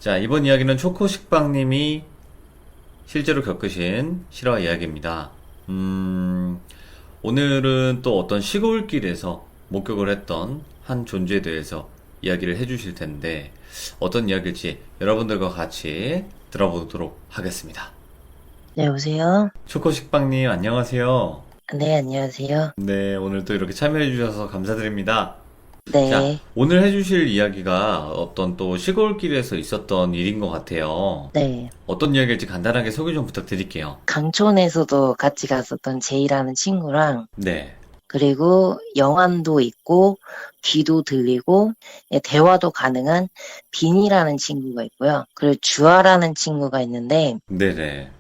자, 이번 이야기는 초코식빵님이 실제로 겪으신 실화 이야기입니다. 오늘은 또 어떤 시골길에서 목격을 했던 한 존재에 대해서 이야기를 해주실 텐데, 어떤 이야기일지 여러분들과 같이 들어보도록 하겠습니다. 네, 여보세요? 초코식빵님, 안녕하세요. 네, 안녕하세요. 네, 오늘 또 이렇게 참여해주셔서 감사드립니다. 자, 네, 오늘 해주실 이야기가 어떤 또 시골길에서 있었던 일인 것 같아요. 네. 어떤 이야기일지 간단하게 소개 좀 부탁드릴게요. 강촌에서도 같이 갔었던 제이라는 친구랑, 네, 그리고 영안도 있고, 귀도 들리고, 예, 대화도 가능한 빈이라는 친구가 있고요. 그리고 주아라는 친구가 있는데, 네네,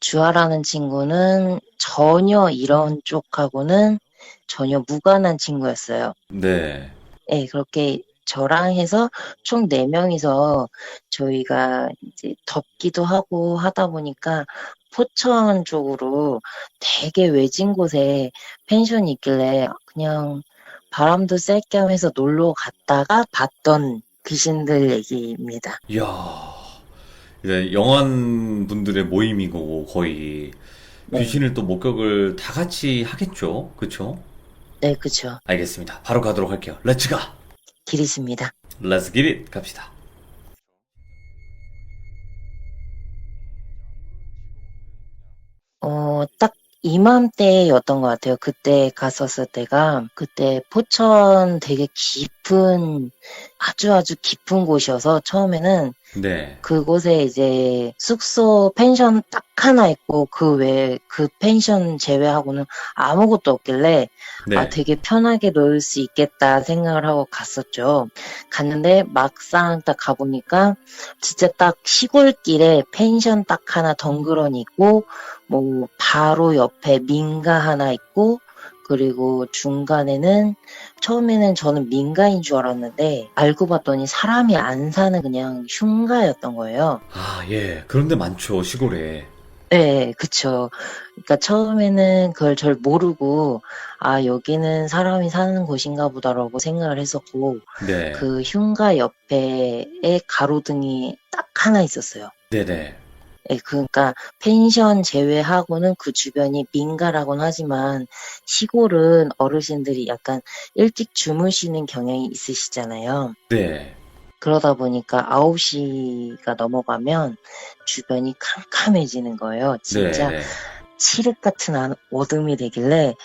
주아라는 친구는 전혀 이런 쪽하고는 전혀 무관한 친구였어요. 네. 예, 그렇게 저랑 해서 총 4명이서 저희가 이제 덥기도 하고 하다 보니까 포천 쪽으로 되게 외진 곳에 펜션이 있길래 그냥 바람도 쐴 겸 해서 놀러 갔다가 봤던 귀신들 얘기입니다. 이야, 이제 영환 분들의 모임이고 거의 네, 귀신을 또 목격을 다 같이 하겠죠? 그쵸? 네, 그쵸. 알겠습니다. 바로 가도록 할게요. 렛츠 가! 길이십니다. 렛츠 기릿! 갑시다. 딱 이맘때였던 것 같아요. 그때 갔었을 때가, 그때 포천 되게 깊은, 아주 아주 깊은 곳이어서 처음에는 네, 그곳에 이제 숙소 펜션 딱 하나 있고 그 외에 그 펜션 제외하고는 아무것도 없길래 아, 네, 되게 편하게 놀 수 있겠다 생각을 하고 갔었죠. 갔는데 막상 딱 가보니까 진짜 딱 시골길에 펜션 딱 하나 덩그러니 있고 뭐 바로 옆에 민가 하나 있고 그리고 중간에는 처음에는 저는 민가인 줄 알았는데 알고 봤더니 사람이 안 사는 그냥 흉가였던 거예요. 아, 예. 그런데 많죠, 시골에. 네, 그쵸. 그러니까 처음에는 그걸 잘 모르고 아, 여기는 사람이 사는 곳인가 보다라고 생각을 했었고 네, 그 흉가 옆에에 가로등이 딱 하나 있었어요. 네네. 예, 그러니까 펜션 제외하고는 그 주변이 민가라고는 하지만 시골은 어르신들이 약간 일찍 주무시는 경향이 있으시잖아요. 네, 그러다 보니까 9시가 넘어가면 주변이 캄캄해지는 거예요. 진짜 네네. 칠흑 같은 어둠이 되길래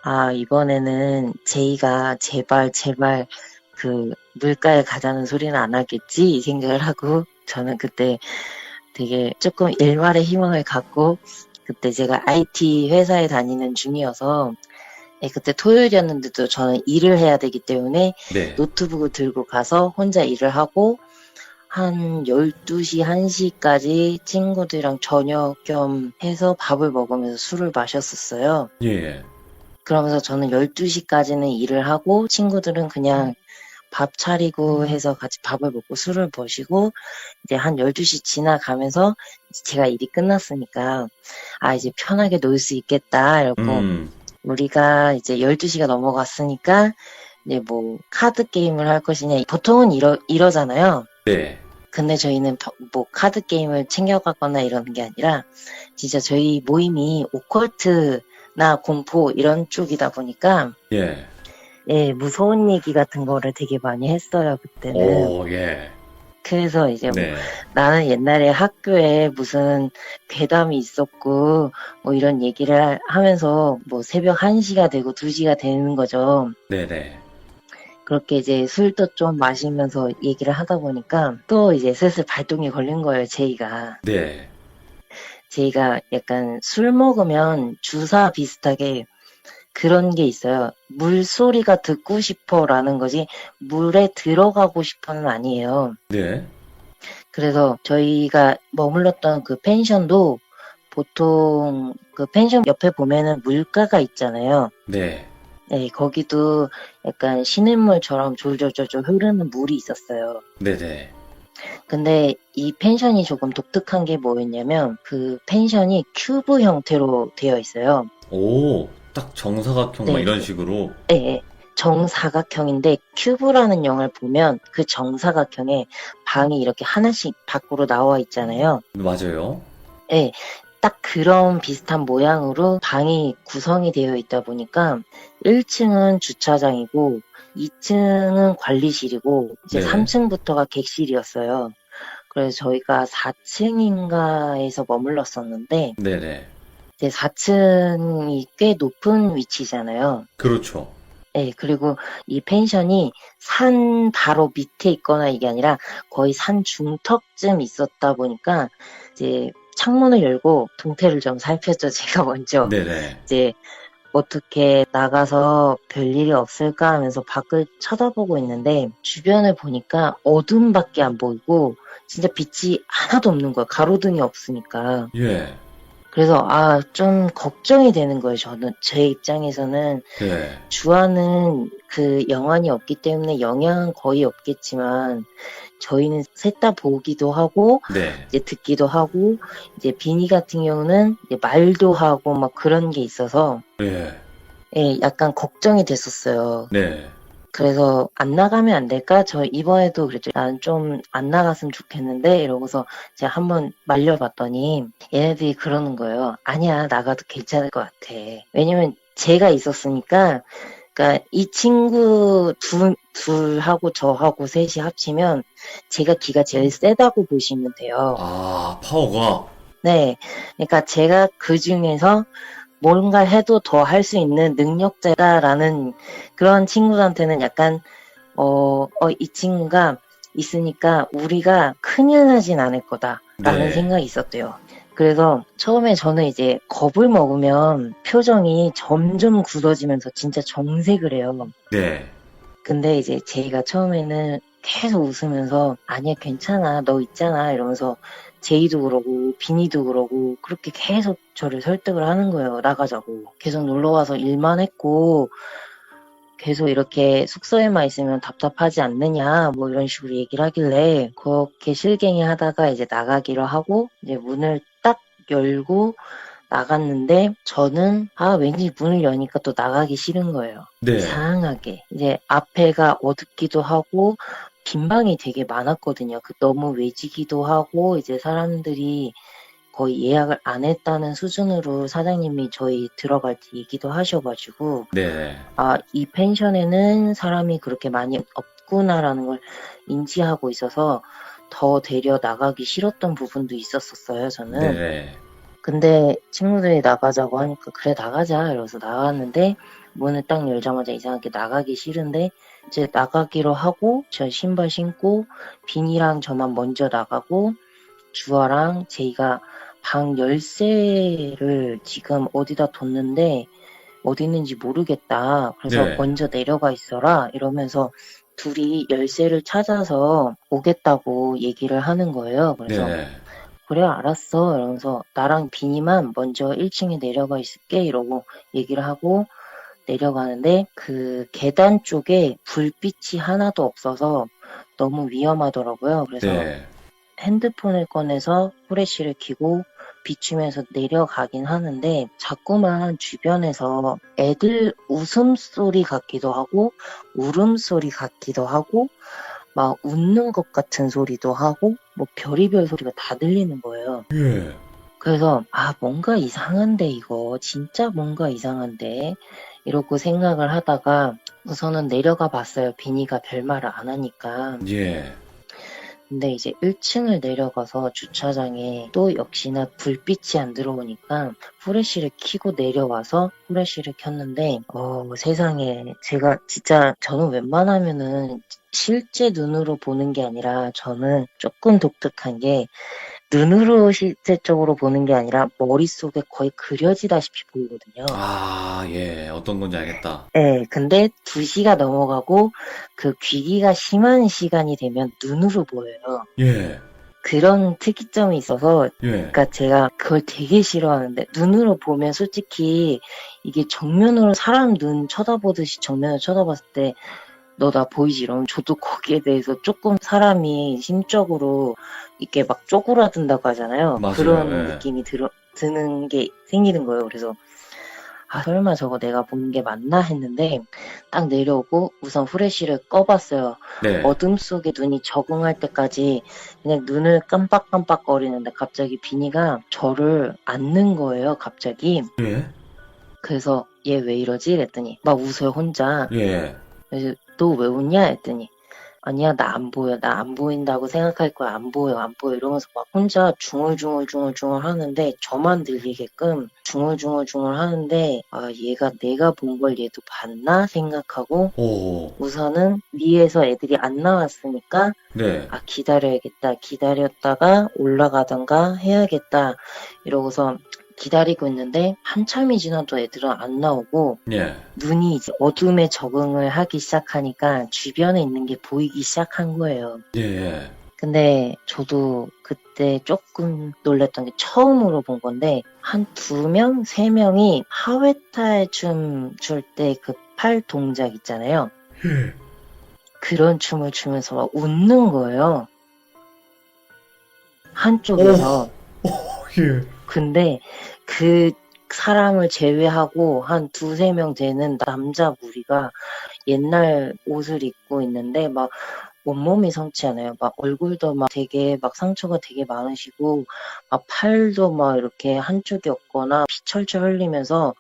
아, 이번에는 제이가 제발 제발 그 물가에 가자는 소리는 안 하겠지 이 생각을 하고 저는 그때 되게 조금 일말의 희망을 갖고 그때 제가 IT 회사에 다니는 중이어서 예, 그때 토요일이었는데도 저는 일을 해야 되기 때문에 네. 노트북을 들고 가서 혼자 일을 하고 한 12시, 1시까지 친구들이랑 저녁 겸 해서 밥을 먹으면서 술을 마셨었어요. 예. 그러면서 저는 12시까지는 일을 하고 친구들은 그냥 밥 차리고 해서 같이 밥을 먹고 술을 마시고 이제 한 12시 지나가면서 제가 일이 끝났으니까 아, 이제 편하게 놀 수 있겠다. 이러고 음, 우리가 이제 12시가 넘어갔으니까 이제 뭐 카드 게임을 할 것이냐. 보통은 이러잖아요. 네. 근데 저희는 뭐 카드 게임을 챙겨가거나 이러는 게 아니라 진짜 저희 모임이 오컬트나 공포 이런 쪽이다 보니까 예. 예, 무서운 얘기 같은 거를 되게 많이 했어요, 그때는. 오, 예. 그래서 이제 뭐 네. 나는 옛날에 학교에 무슨 괴담이 있었고 뭐 이런 얘기를 하면서 뭐 새벽 1시가 되고 2시가 되는 거죠. 네네. 그렇게 이제 술도 좀 마시면서 얘기를 하다 보니까 또 이제 슬슬 발동이 걸린 거예요, 제이가. 네. 제이가 약간 술 먹으면 주사 비슷하게 그런 게 있어요. 물소리가 듣고 싶어라는 거지 물에 들어가고 싶어는 아니에요. 네. 그래서 저희가 머물렀던 그 펜션도 보통 그 펜션 옆에 보면은 물가가 있잖아요. 네. 네, 거기도 약간 시냇물처럼 졸졸졸졸 흐르는 물이 있었어요. 네네. 근데 이 펜션이 조금 독특한 게 뭐였냐면 그 펜션이 큐브 형태로 되어 있어요. 오, 딱 정사각형 막 네, 이런 식으로. 네. 정사각형인데 큐브라는 영화를 보면 그 정사각형에 방이 이렇게 하나씩 밖으로 나와 있잖아요. 맞아요. 예, 딱 그런 비슷한 모양으로 방이 구성이 되어 있다 보니까 1층은 주차장이고 2층은 관리실이고 이제 네. 3층부터가 객실이었어요. 그래서 저희가 4층인가에서 머물렀었는데 네네. 이제 4층이 꽤 높은 위치잖아요. 그렇죠. 네, 그리고 이 펜션이 산 바로 밑에 있거나 이게 아니라 거의 산 중턱쯤 있었다 보니까 이제 창문을 열고 동태를 좀 살폈죠. 제가 먼저 네네. 이제 어떻게 나가서 별일이 없을까 하면서 밖을 쳐다보고 있는데 주변을 보니까 어둠밖에 안 보이고 진짜 빛이 하나도 없는 거예요. 가로등이 없으니까. 예. 그래서 좀 걱정이 되는 거예요. 저는 제 입장에서는 네. 주화는 그 영안이 없기 때문에 영향은 거의 없겠지만 저희는 셋 다 보기도 하고 네. 이제 듣기도 하고 이제 비니 같은 경우는 이제 말도 하고 막 그런 게 있어서 예. 예, 약간 걱정이 됐었어요. 네. 그래서 안 나가면 안 될까? 저 이번에도 그랬죠. 난 좀 안 나갔으면 좋겠는데 이러고서 제가 한번 말려봤더니 얘네들이 그러는 거예요. 아니야, 나가도 괜찮을 것 같아. 왜냐면 제가 있었으니까 그러니까 이 친구 둘하고 저하고 셋이 합치면 제가 기가 제일 세다고 보시면 돼요. 아, 파워가. 네. 그러니까 제가 그 중에서 뭔가 해도 더 할 수 있는 능력자다라는 그런 친구들한테는 약간, 이 친구가 있으니까 우리가 큰일 나진 않을 거다라는 네. 생각이 있었대요. 그래서 처음에 저는 이제 겁을 먹으면 표정이 점점 굳어지면서 진짜 정색을 해요. 네. 근데 이제 제이가 처음에는 계속 웃으면서 아니야 괜찮아 너 있잖아 이러면서 제이도 그러고 비니도 그러고 그렇게 계속 저를 설득을 하는 거예요. 나가자고. 계속 놀러와서 일만 했고 계속 이렇게 숙소에만 있으면 답답하지 않느냐 뭐 이런 식으로 얘기를 하길래 그렇게 실갱이 하다가 이제 나가기로 하고 이제 문을 딱 열고 나갔는데 저는 왠지 문을 여니까 또 나가기 싫은 거예요. 네. 이상하게 이제 앞에가 어둡기도 하고 빈 방이 되게 많았거든요. 너무 외지기도 하고 이제 사람들이 거의 예약을 안 했다는 수준으로 사장님이 저희 들어갈 때 얘기도 하셔가지고 네. 이 펜션에는 사람이 그렇게 많이 없구나라는 걸 인지하고 있어서 더 데려 나가기 싫었던 부분도 있었었어요, 저는. 네. 근데 친구들이 나가자고 하니까 그래 나가자 이러면서 나갔는데 문을 딱 열자마자 이상하게 나가기 싫은데 이제 나가기로 하고 저 신발 신고 빈이랑 저만 먼저 나가고 주아랑 제이가 방 열쇠를 지금 어디다 뒀는데 어디 있는지 모르겠다. 그래서 네. 먼저 내려가 있어라 이러면서 둘이 열쇠를 찾아서 오겠다고 얘기를 하는 거예요. 그래서 네. 그래 알았어 이러면서 나랑 비니만 먼저 1층에 내려가 있을게 이러고 얘기를 하고 내려가는데 그 계단 쪽에 불빛이 하나도 없어서 너무 위험하더라고요. 그래서 네. 핸드폰을 꺼내서 후레쉬를 켜고 비추면서 내려가긴 하는데 자꾸만 주변에서 애들 웃음소리 같기도 하고 울음소리 같기도 하고 막 웃는 것 같은 소리도 하고 뭐 별의별 소리가 다 들리는 거예요. 예. 그래서 뭔가 이상한데 이거 진짜 뭔가 이상한데 이러고 생각을 하다가 우선은 내려가 봤어요. 비니가 별말을 안 하니까. 예. 근데 이제 1층을 내려가서 주차장에 또 역시나 불빛이 안 들어오니까 후레쉬를 켜고 내려와서 후레쉬를 켰는데 세상에 제가 진짜 저는 웬만하면은 실제 눈으로 보는 게 아니라 저는 조금 독특한 게 눈으로 실제적으로 보는 게 아니라 머릿속에 거의 그려지다시피 보이거든요. 예. 어떤 건지 알겠다. 네, 근데 2시가 넘어가고 그 귀기가 심한 시간이 되면 눈으로 보여요. 예. 그런 특이점이 있어서 예. 그러니까 제가 그걸 되게 싫어하는데 눈으로 보면 솔직히 이게 정면으로 사람 눈 쳐다보듯이 정면을 쳐다봤을 때 너 나 보이지 이러면 저도 거기에 대해서 조금 사람이 심적으로 이렇게 막 쪼그라든다고 하잖아요. 맞아요. 그런 예. 느낌이 드는 게 생기는 거예요. 그래서 아, 설마 저거 내가 본 게 맞나 했는데, 딱 내려오고 우선 후레쉬를 꺼봤어요. 네. 어둠 속에 눈이 적응할 때까지 그냥 눈을 깜빡깜빡거리는데 갑자기 비니가 저를 안는 거예요, 갑자기. 예. 그래서 얘 왜 이러지? 그랬더니 막 웃어요, 혼자. 예. 그래서 너 왜 웃냐? 했더니 아니야, 나 안 보여. 나 안 보인다고 생각할 거야. 안 보여, 안 보여. 이러면서 막 혼자 중얼중얼 하는데, 저만 들리게끔 중얼중얼 하는데, 아, 얘가 내가 본 걸 얘도 봤나? 생각하고, 오. 우선은 위에서 애들이 안 나왔으니까, 네. 아, 기다려야겠다. 기다렸다가 올라가던가 해야겠다. 이러고서 기다리고 있는데, 한참이 지나도 애들은 안 나오고, 예. 눈이 이제 어둠에 적응을 하기 시작하니까 주변에 있는 게 보이기 시작한 거예요. 예. 근데 저도 그때 조금 놀랬던 게 처음으로 본 건데 한 2명, 3명이 하회탈 춤 출 때 그 팔 동작 있잖아요. 예. 그런 춤을 추면서 막 웃는 거예요. 한쪽에서. 예. 근데 그 사람을 제외하고 한 2-3명 되는 남자 무리가 옛날 옷을 입고 있는데 막 온몸이 성치않아요. 막 얼굴도 막 되게 막 상처가 되게 많으시고 막 팔도 막 이렇게 한쪽이 없거나 피 철철 흘리면서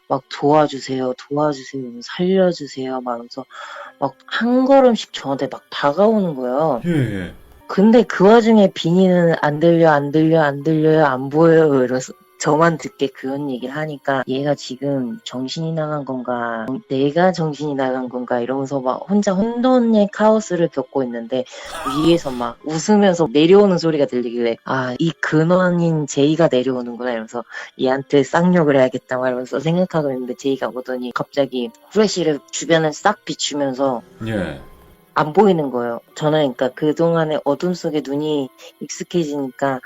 막 도와주세요, 살려주세요 막 하면서 막 한 걸음씩 저한테 막 다가오는 거예요. 예. 근데 그 와중에 비니는 안 들려요, 안 보여요. 이래서 저만 듣게 그런 얘기를 하니까 얘가 지금 정신이 나간 건가, 내가 정신이 나간 건가 이러면서 막 혼자 혼돈의 카오스를 겪고 있는데 위에서 막 웃으면서 내려오는 소리가 들리길래 아, 이 근원인 제이가 내려오는구나 이러면서 얘한테 쌍욕을 해야겠다 막 이러면서 생각하고 있는데 제이가 오더니 갑자기 후레쉬를 주변을 싹 비추면서 예. 안 보이는 거예요. 저는 그러니까 그동안에 어둠 속에 눈이 익숙해지니까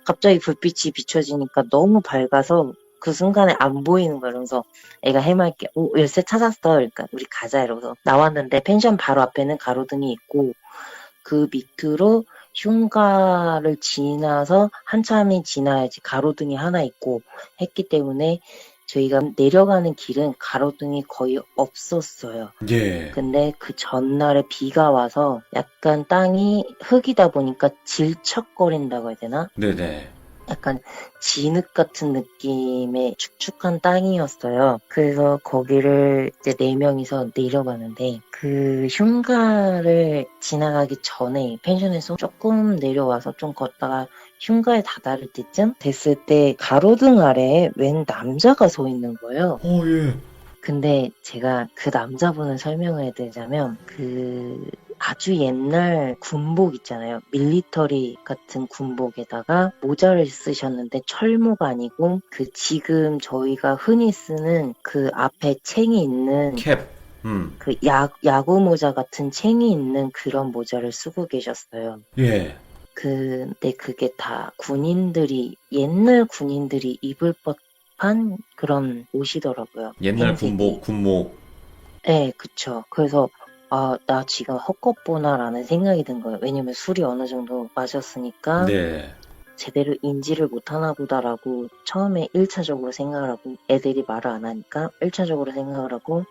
갑자기 불빛이 비춰지니까 너무 밝아서 그 순간에 안 보이는 거예요. 그래서 애가 해맑게 오, 열쇠 찾았어. 그러니까 우리 가자 이러면서 나왔는데 펜션 바로 앞에는 가로등이 있고 그 밑으로 흉가를 지나서 한참이 지나야지 가로등이 하나 있고 했기 때문에 저희가 내려가는 길은 가로등이 거의 없었어요. 예. 근데 그 전날에 비가 와서 약간 땅이 흙이다 보니까 질척거린다고 해야 되나? 네네. 약간 진흙 같은 느낌의 축축한 땅이었어요. 그래서 거기를 이제 4명이서 내려가는데 그 흉가를 지나가기 전에 펜션에서 조금 내려와서 좀 걷다가 흉가에 다다를 때쯤 됐을 때 가로등 아래에 웬 남자가 서 있는 거예요. 예. 근데 제가 그 남자분을 설명을 해드리자면 아주 옛날 군복 있잖아요. 밀리터리 같은 군복에다가 모자를 쓰셨는데 철모가 아니고 그 지금 저희가 흔히 쓰는 그 앞에 챙이 있는 캡. 그 야구 모자 같은 챙이 있는 그런 모자를 쓰고 계셨어요. 예. 근데 그게 다 옛날 군인들이 입을 법한 그런 옷이더라고요. 옛날 흰색이. 군목. 네, 그쵸. 그래서, 아, 나 지금 헛것보나라는 생각이 든 거예요. 왜냐면 술이 어느 정도 마셨으니까 네. 제대로 인지를 못하나 보다라고 처음에 1차적으로 생각을 하고 애들이 말을 안 하니까 1차적으로 생각을 하고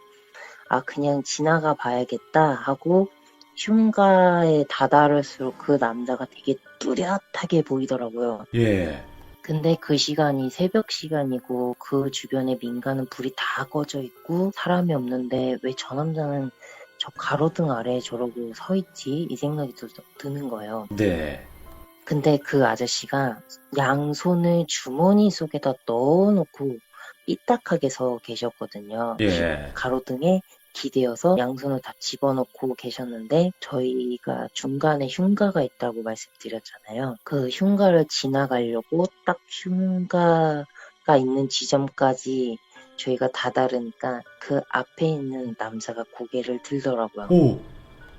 아, 그냥 지나가 봐야겠다 하고 흉가에 다다를수록 그 남자가 되게 뚜렷하게 보이더라고요. 예. 근데 그 시간이 새벽 시간이고 그 주변에 민가는 불이 다 꺼져 있고 사람이 없는데 왜 저 남자는 저 가로등 아래에 저러고 서 있지? 이 생각이 드는 거예요. 네. 근데 그 아저씨가 양손을 주머니 속에다 넣어놓고 삐딱하게 서 계셨거든요. 예. 가로등에 기대어서 양손을 다 집어넣고 계셨는데 저희가 중간에 흉가가 있다고 말씀드렸잖아요. 그 흉가를 지나가려고 딱 흉가가 있는 지점까지 저희가 다다르니까 그 앞에 있는 남자가 고개를 들더라고요. 오.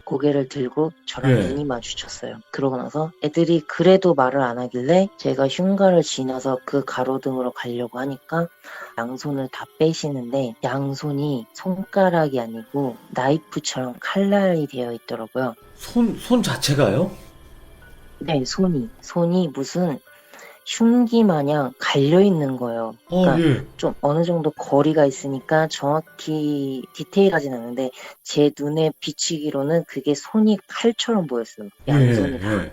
고개를 들고 저랑 예. 눈이 마주쳤어요. 그러고 나서 애들이 그래도 말을 안 하길래 제가 흉가를 지나서 그 가로등으로 가려고 하니까 양손을 다 빼시는데 양손이 손가락이 아니고 나이프처럼 칼날이 되어 있더라고요. 손 자체가요? 네, 손이 무슨 흉기 마냥 갈려 있는 거예요. 그러니까 예. 좀 어느 정도 거리가 있으니까 정확히 디테일하진 않은데 제 눈에 비추기로는 그게 손이 칼처럼 보였어요. 양손이 다. 예.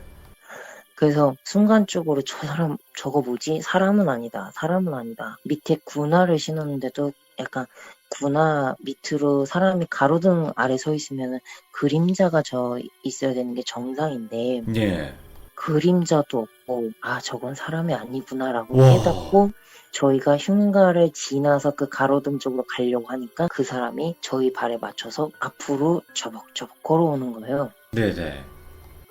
그래서 순간적으로 저 사람 저거 뭐지? 사람은 아니다. 사람은 아니다. 밑에 군화를 신었는데도 약간 군화 밑으로 사람이 가로등 아래 서 있으면 그림자가 져 있어야 되는 게 정상인데 예. 그림자도 없고 아 저건 사람이 아니구나라고 와. 깨닫고 저희가 흉가를 지나서 그 가로등 쪽으로 가려고 하니까 그 사람이 저희 발에 맞춰서 앞으로 저벅저벅 걸어오는 거예요. 네네.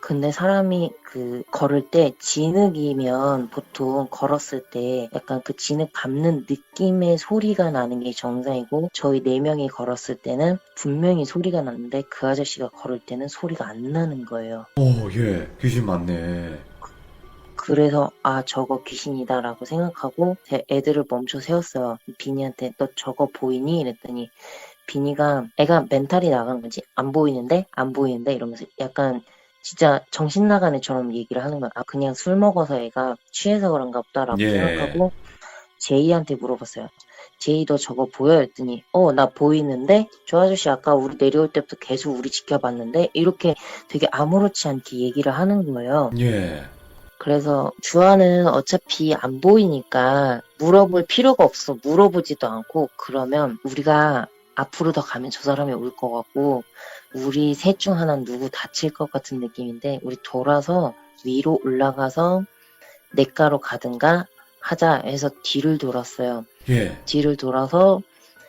근데 사람이 그 걸을 때 진흙이면 보통 걸었을 때 약간 그 진흙 밟는 느낌의 소리가 나는 게 정상이고 저희 4명이 걸었을 때는 분명히 소리가 났는데 그 아저씨가 걸을 때는 소리가 안 나는 거예요. 예. 귀신 맞네. 그래서 아 저거 귀신이다라고 생각하고 제 애들을 멈춰 세웠어요. 비니한테 너 저거 보이니? 이랬더니 비니가 애가 멘탈이 나간 건지 안 보이는데 안 보이는데 이러면서 약간 진짜 정신 나간 애처럼 얘기를 하는 거야. 아 그냥 술 먹어서 애가 취해서 그런가 보다라고 예. 생각하고 제이한테 물어봤어요. 제이 너 저거 보여? 했더니 나 보이는데 저 아저씨 아까 우리 내려올 때부터 계속 우리 지켜봤는데 이렇게 되게 아무렇지 않게 얘기를 하는 거예요. 예. 그래서 주아는 어차피 안 보이니까 물어볼 필요가 없어. 물어보지도 않고 그러면 우리가 앞으로 더 가면 저 사람이 올 것 같고 우리 셋 중 하나는 누구 다칠 것 같은 느낌인데 우리 돌아서 위로 올라가서 냇가로 가든가 하자 해서 뒤를 돌았어요. 예. 뒤를 돌아서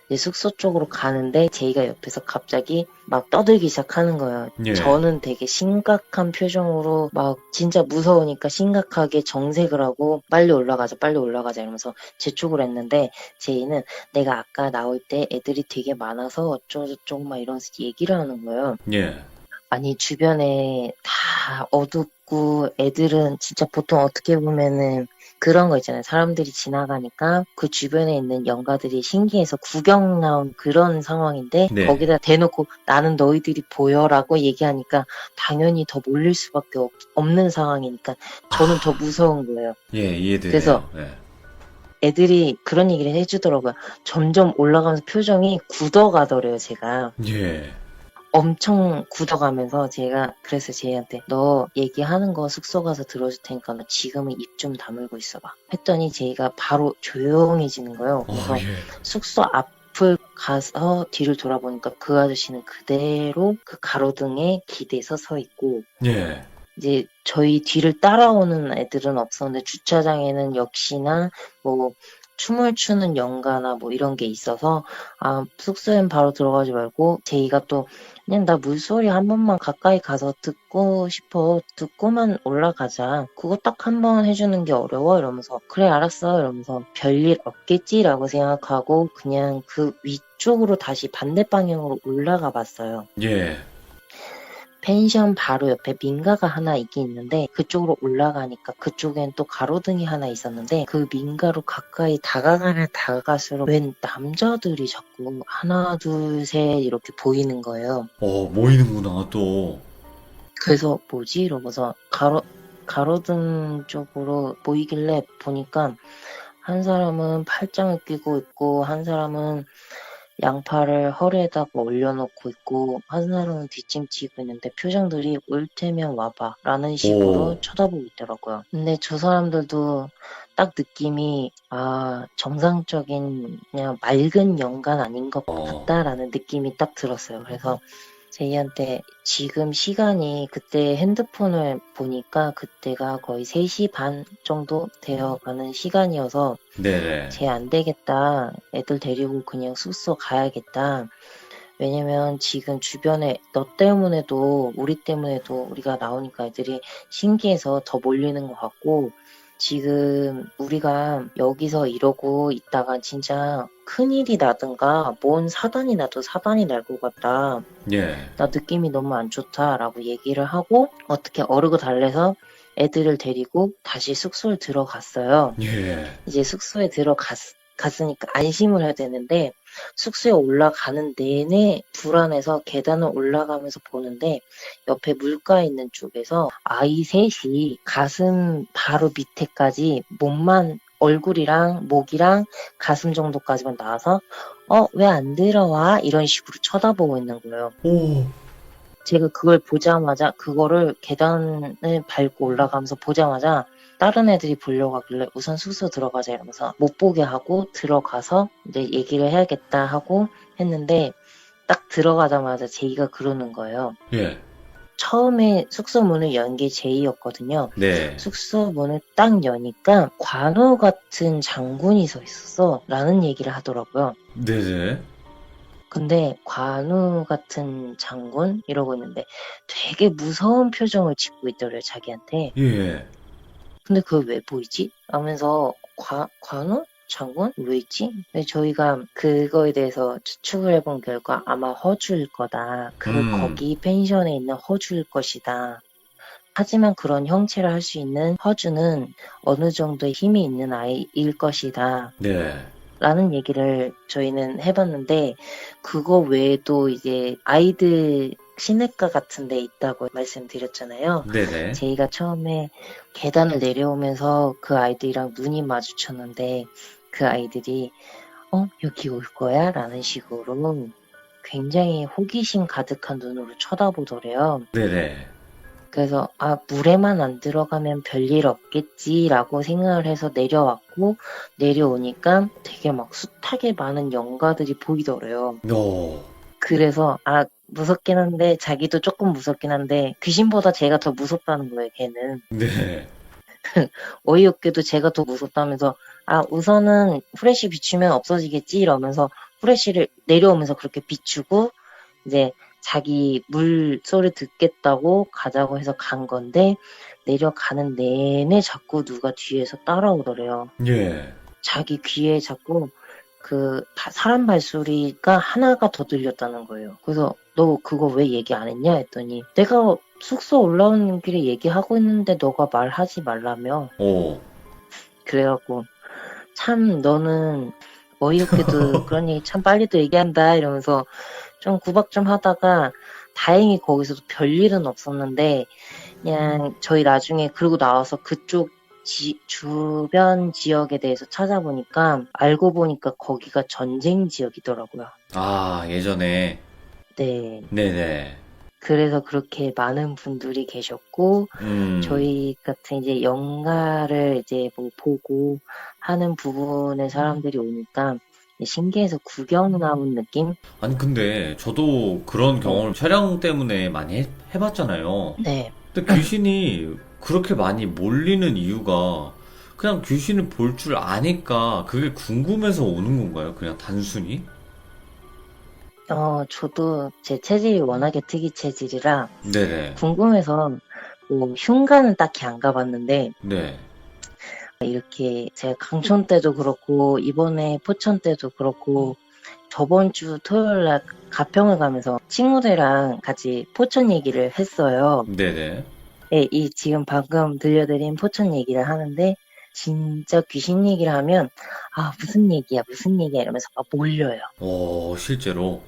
이제 숙소 쪽으로 가는데 제이가 옆에서 갑자기 막 떠들기 시작하는 거예요. 예. 저는 되게 심각한 표정으로 막 진짜 무서우니까 심각하게 정색을 하고 빨리 올라가자 빨리 올라가자 이러면서 재촉을 했는데 제이는 내가 아까 나올 때 애들이 되게 많아서 어쩌고저쩌고 막 이러면서 얘기를 하는 거예요. 예. 아니 주변에 다 어둡고 애들은 진짜 보통 어떻게 보면은 그런 거 있잖아요. 사람들이 지나가니까 그 주변에 있는 영가들이 신기해서 구경 나온 그런 상황인데 네. 거기다 대놓고 나는 너희들이 보여라고 얘기하니까 당연히 더 몰릴 수밖에 없는 상황이니까 저는 더 무서운 거예요. 예, 이해되네요. 그래서 예. 애들이 그런 얘기를 해주더라고요. 점점 올라가면서 표정이 굳어가더래요, 제가. 예. 엄청 굳어가면서 제가 그래서 제이한테 너 얘기하는 거 숙소 가서 들어줄 테니까 너 지금은 입 좀 다물고 있어봐 했더니 제이가 바로 조용해지는 거예요. 그래서 예. 숙소 앞을 가서 뒤를 돌아보니까 그 아저씨는 그대로 그 가로등에 기대서 서 있고 예. 이제 저희 뒤를 따라오는 애들은 없었는데 주차장에는 역시나 뭐 춤을 추는 연가나 뭐 이런 게 있어서 아 숙소엔 바로 들어가지 말고 제이가 또 그냥 나 물소리 한 번만 가까이 가서 듣고 싶어 듣고만 올라가자 그거 딱 한 번 해주는 게 어려워 이러면서 그래 알았어 이러면서 별일 없겠지라고 생각하고 그냥 그 위쪽으로 다시 반대 방향으로 올라가 봤어요. 예. 펜션 바로 옆에 민가가 하나 있긴 있는데 그쪽으로 올라가니까 그쪽엔 또 가로등이 하나 있었는데 그 민가로 가까이 다가가면 다가갈수록 웬 남자들이 자꾸 하나 둘 셋 이렇게 보이는 거예요. 모이는구나, 또. 그래서 뭐지? 이러고서 가로등 쪽으로 보이길래 보니까 한 사람은 팔짱을 끼고 있고 한 사람은 양팔을 허리에다가 올려놓고 있고 한 사람은 뒷짐지고 있는데 표정들이 올 테면 와봐 라는 식으로 쳐다보고 있더라고요. 근데 저 사람들도 딱 느낌이 정상적인 그냥 맑은 영간 아닌 것 같다라는 느낌이 딱 들었어요. 그래서 제이한테 지금 시간이 그때 핸드폰을 보니까 그때가 거의 3시 반 정도 되어가는 시간이어서 네네. 쟤 안 되겠다. 애들 데리고 그냥 숙소 가야겠다. 왜냐면 지금 주변에 너 때문에도 우리 때문에도 우리가 나오니까 애들이 신기해서 더 몰리는 것 같고 지금 우리가 여기서 이러고 있다가 진짜 큰일이 나든가 뭔 사단이 나도 사단이 날 것 같다. 예. 나 느낌이 너무 안 좋다라고 얘기를 하고 어떻게 어르고 달래서 애들을 데리고 다시 숙소를 들어갔어요. 예. 이제 숙소에 갔으니까 안심을 해야 되는데 숙소에 올라가는 내내 불안해서 계단을 올라가면서 보는데 옆에 물가 있는 쪽에서 아이 셋이 가슴 바로 밑에까지 몸만 얼굴이랑 목이랑 가슴 정도까지만 나와서 왜 안 들어와? 이런 식으로 쳐다보고 있는 거예요. 오, 제가 그걸 보자마자 그거를 계단을 밟고 올라가면서 보자마자 다른 애들이 보려고 하길래 우선 숙소 들어가자 이러면서 못 보게 하고 들어가서 이제 얘기를 해야겠다 하고 했는데 딱 들어가자마자 제이가 그러는 거예요. 예, 처음에 숙소 문을 연 게 제이였거든요. 네, 숙소 문을 딱 여니까 관우 같은 장군이 서 있었어 라는 얘기를 하더라고요. 네네, 근데 관우 같은 장군 이러고 있는데 되게 무서운 표정을 짓고 있더래요 자기한테. 예, 근데 그걸 왜 보이지? 하면서 관우? 장군? 왜 있지? 근데 저희가 그거에 대해서 추측을 해본 결과 아마 허주일 거다. 거기 펜션에 있는 허주일 것이다. 하지만 그런 형체를 할 수 있는 허주는 어느 정도의 힘이 있는 아이일 것이다. 네, 라는 얘기를 저희는 해봤는데, 그거 외에도 이제 아이들 시내가 같은 데 있다고 말씀드렸잖아요. 네네, 제이가 처음에 계단을 내려오면서 그 아이들이랑 눈이 마주쳤는데, 그 아이들이, 여기 올 거야? 라는 식으로 굉장히 호기심 가득한 눈으로 쳐다보더래요. 네네, 그래서 물에만 안 들어가면 별일 없겠지라고 생각을 해서 내려왔고 내려오니까 되게 막 숱하게 많은 연가들이 보이더래요. 오, 그래서 무섭긴 한데 자기도 조금 무섭긴 한데 귀신보다 제가 더 무섭다는 거예요, 걔는. 네, 어이없게도 제가 더 무섭다면서 우선은 후레쉬 비추면 없어지겠지 이러면서 후레쉬를 내려오면서 그렇게 비추고 이제 자기 물소리 듣겠다고 가자고 해서 간 건데 내려가는 내내 자꾸 누가 뒤에서 따라오더래요. 예, 자기 귀에 자꾸 사람 발소리가 하나가 더 들렸다는 거예요. 그래서 너 그거 왜 얘기 안 했냐 했더니 내가 숙소 올라오는 길에 얘기하고 있는데 너가 말하지 말라며. 오, 그래갖고 참 너는 어이없게도 그런 얘기 참 빨리도 얘기한다 이러면서 좀 구박 좀 하다가 다행히 거기서도 별일은 없었는데 그냥 저희 나중에 그러고 나와서 그쪽 주변 지역에 대해서 찾아보니까 알고 보니까 거기가 전쟁 지역이더라고요. 예전에, 네. 네네, 그래서 그렇게 많은 분들이 계셨고 저희 같은 이제 영화를 이제 뭐 보고 하는 부분에 사람들이 오니까 신기해서 구경 나온 느낌? 아니, 근데 저도 그런 경험을 촬영 때문에 많이 해봤잖아요. 네. 근데 귀신이 그렇게 많이 몰리는 이유가 그냥 귀신을 볼 줄 아니까 그게 궁금해서 오는 건가요? 그냥 단순히? 저도 제 체질이 워낙에 특이 체질이라 네네. 궁금해서 뭐 흉가는 딱히 안 가봤는데 네. 이렇게 제가 강촌 때도 그렇고 이번에 포천 때도 그렇고 저번 주 토요일 날 가평을 가면서 친구들이랑 같이 포천 얘기를 했어요. 네네. 네, 이 지금 방금 들려드린 포천 얘기를 하는데 진짜 귀신 얘기를 하면 무슨 얘기야 이러면서 막 몰려요. 실제로.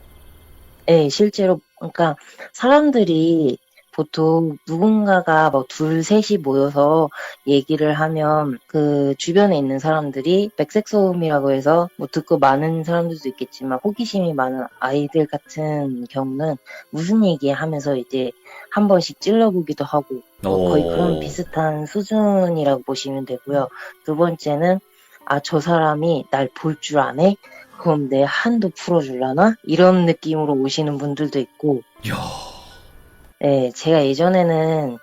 네, 실제로 그러니까 사람들이 보통 누군가가 뭐 둘, 셋이 모여서 얘기를 하면 그 주변에 있는 사람들이 백색소음이라고 해서 뭐 듣고 많은 사람들도 있겠지만 호기심이 많은 아이들 같은 경우는 무슨 얘기 하면서 이제 한 번씩 찔러보기도 하고 뭐 거의 그런 비슷한 수준이라고 보시면 되고요. 두 번째는 저 사람이 날 볼 줄 아네? 그럼 내 한도 풀어줄라나? 이런 느낌으로 오시는 분들도 있고, 이야. 네, 제가 예전에는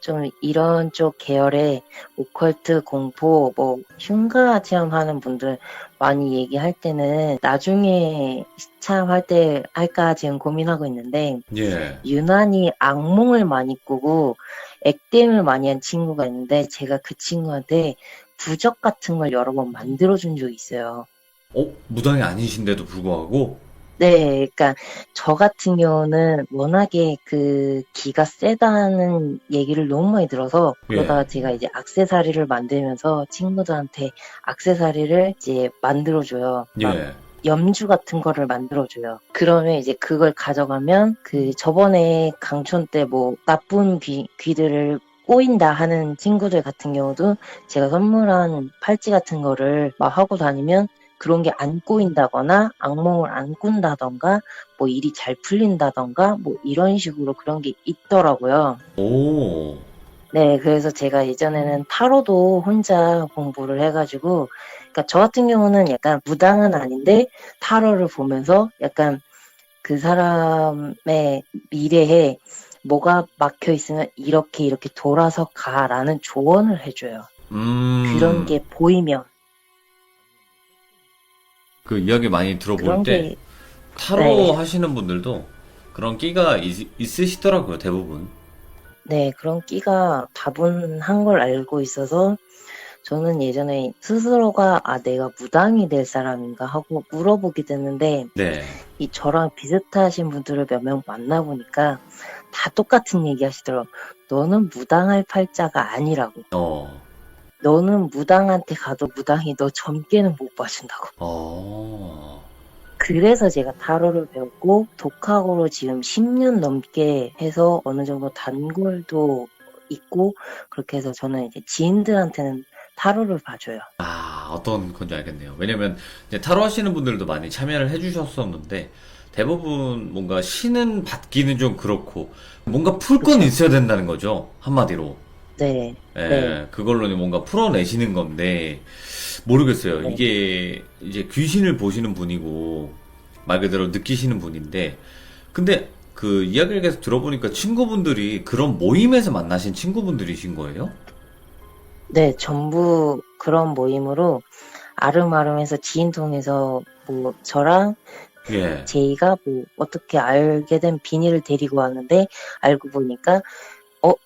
좀 이런 쪽 계열의 오컬트, 공포, 뭐 흉가 체험하는 분들 많이 얘기할 때는 나중에 시참할 때 할까 지금 고민하고 있는데 예. 유난히 악몽을 많이 꾸고 액땜을 많이 한 친구가 있는데 제가 그 친구한테 부적 같은 걸 여러 번 만들어준 적이 있어요. 무당이 아니신데도 불구하고? 네, 그러니까 저 같은 경우는 워낙에 그 기가 세다는 얘기를 너무 많이 들어서 예, 그러다가 제가 이제 액세서리를 만들면서 친구들한테 액세서리를 이제 만들어줘요. 막 예. 염주 같은 거를 만들어줘요. 그러면 이제 그걸 가져가면 그 저번에 강촌 때 뭐 나쁜 귀들을 꼬인다 하는 친구들 같은 경우도 제가 선물한 팔찌 같은 거를 막 하고 다니면 그런 게 안 꼬인다거나 악몽을 안 꾼다던가 뭐 일이 잘 풀린다던가 뭐 이런 식으로 그런 게 있더라고요. 오, 네, 그래서 제가 예전에는 타로도 혼자 공부를 해가지고, 그러니까 저 같은 경우는 약간 무당은 아닌데 타로를 보면서 약간 그 사람의 미래에 뭐가 막혀 있으면 이렇게 이렇게 돌아서 가라는 조언을 해줘요. 그런 음, 게 보이면 그 이야기 많이 들어볼 그런 때 게 네, 타로 하시는 분들도 그런 끼가 있으시더라고요, 대부분. 네, 그런 끼가 다분한 걸 알고 있어서 저는 예전에 스스로가 내가 무당이 될 사람인가 하고 물어보게 됐는데 네. 이 저랑 비슷하신 분들을 몇 명 만나보니까 다 똑같은 얘기 하시더라고. 너는 무당할 팔자가 아니라고. 어, 너는 무당한테 가도 무당이 너 점괘는 못 봐준다고. 어, 그래서 제가 타로를 배웠고 독학으로 지금 10년 넘게 해서 어느 정도 단골도 있고 그렇게 해서 저는 이제 지인들한테는 타로를 봐줘요. 어떤 건지 알겠네요. 왜냐면 이제 타로 하시는 분들도 많이 참여를 해주셨었는데 대부분 뭔가 신은 받기는 좀 그렇고 뭔가 풀 건 그쵸? 있어야 된다는 거죠. 한마디로. 네, 네, 예, 그걸로 뭔가 풀어내시는 건데 모르겠어요. 네. 이게 이제 귀신을 보시는 분이고 말 그대로 느끼시는 분인데 근데 그 이야기를 계속 들어보니까 친구분들이 그런 모임에서 만나신 친구분들이신 거예요? 네, 전부 그런 모임으로 아름아름해서 지인 통해서 뭐 저랑 예. 제이가 뭐 어떻게 알게 된 비니를 데리고 왔는데 알고 보니까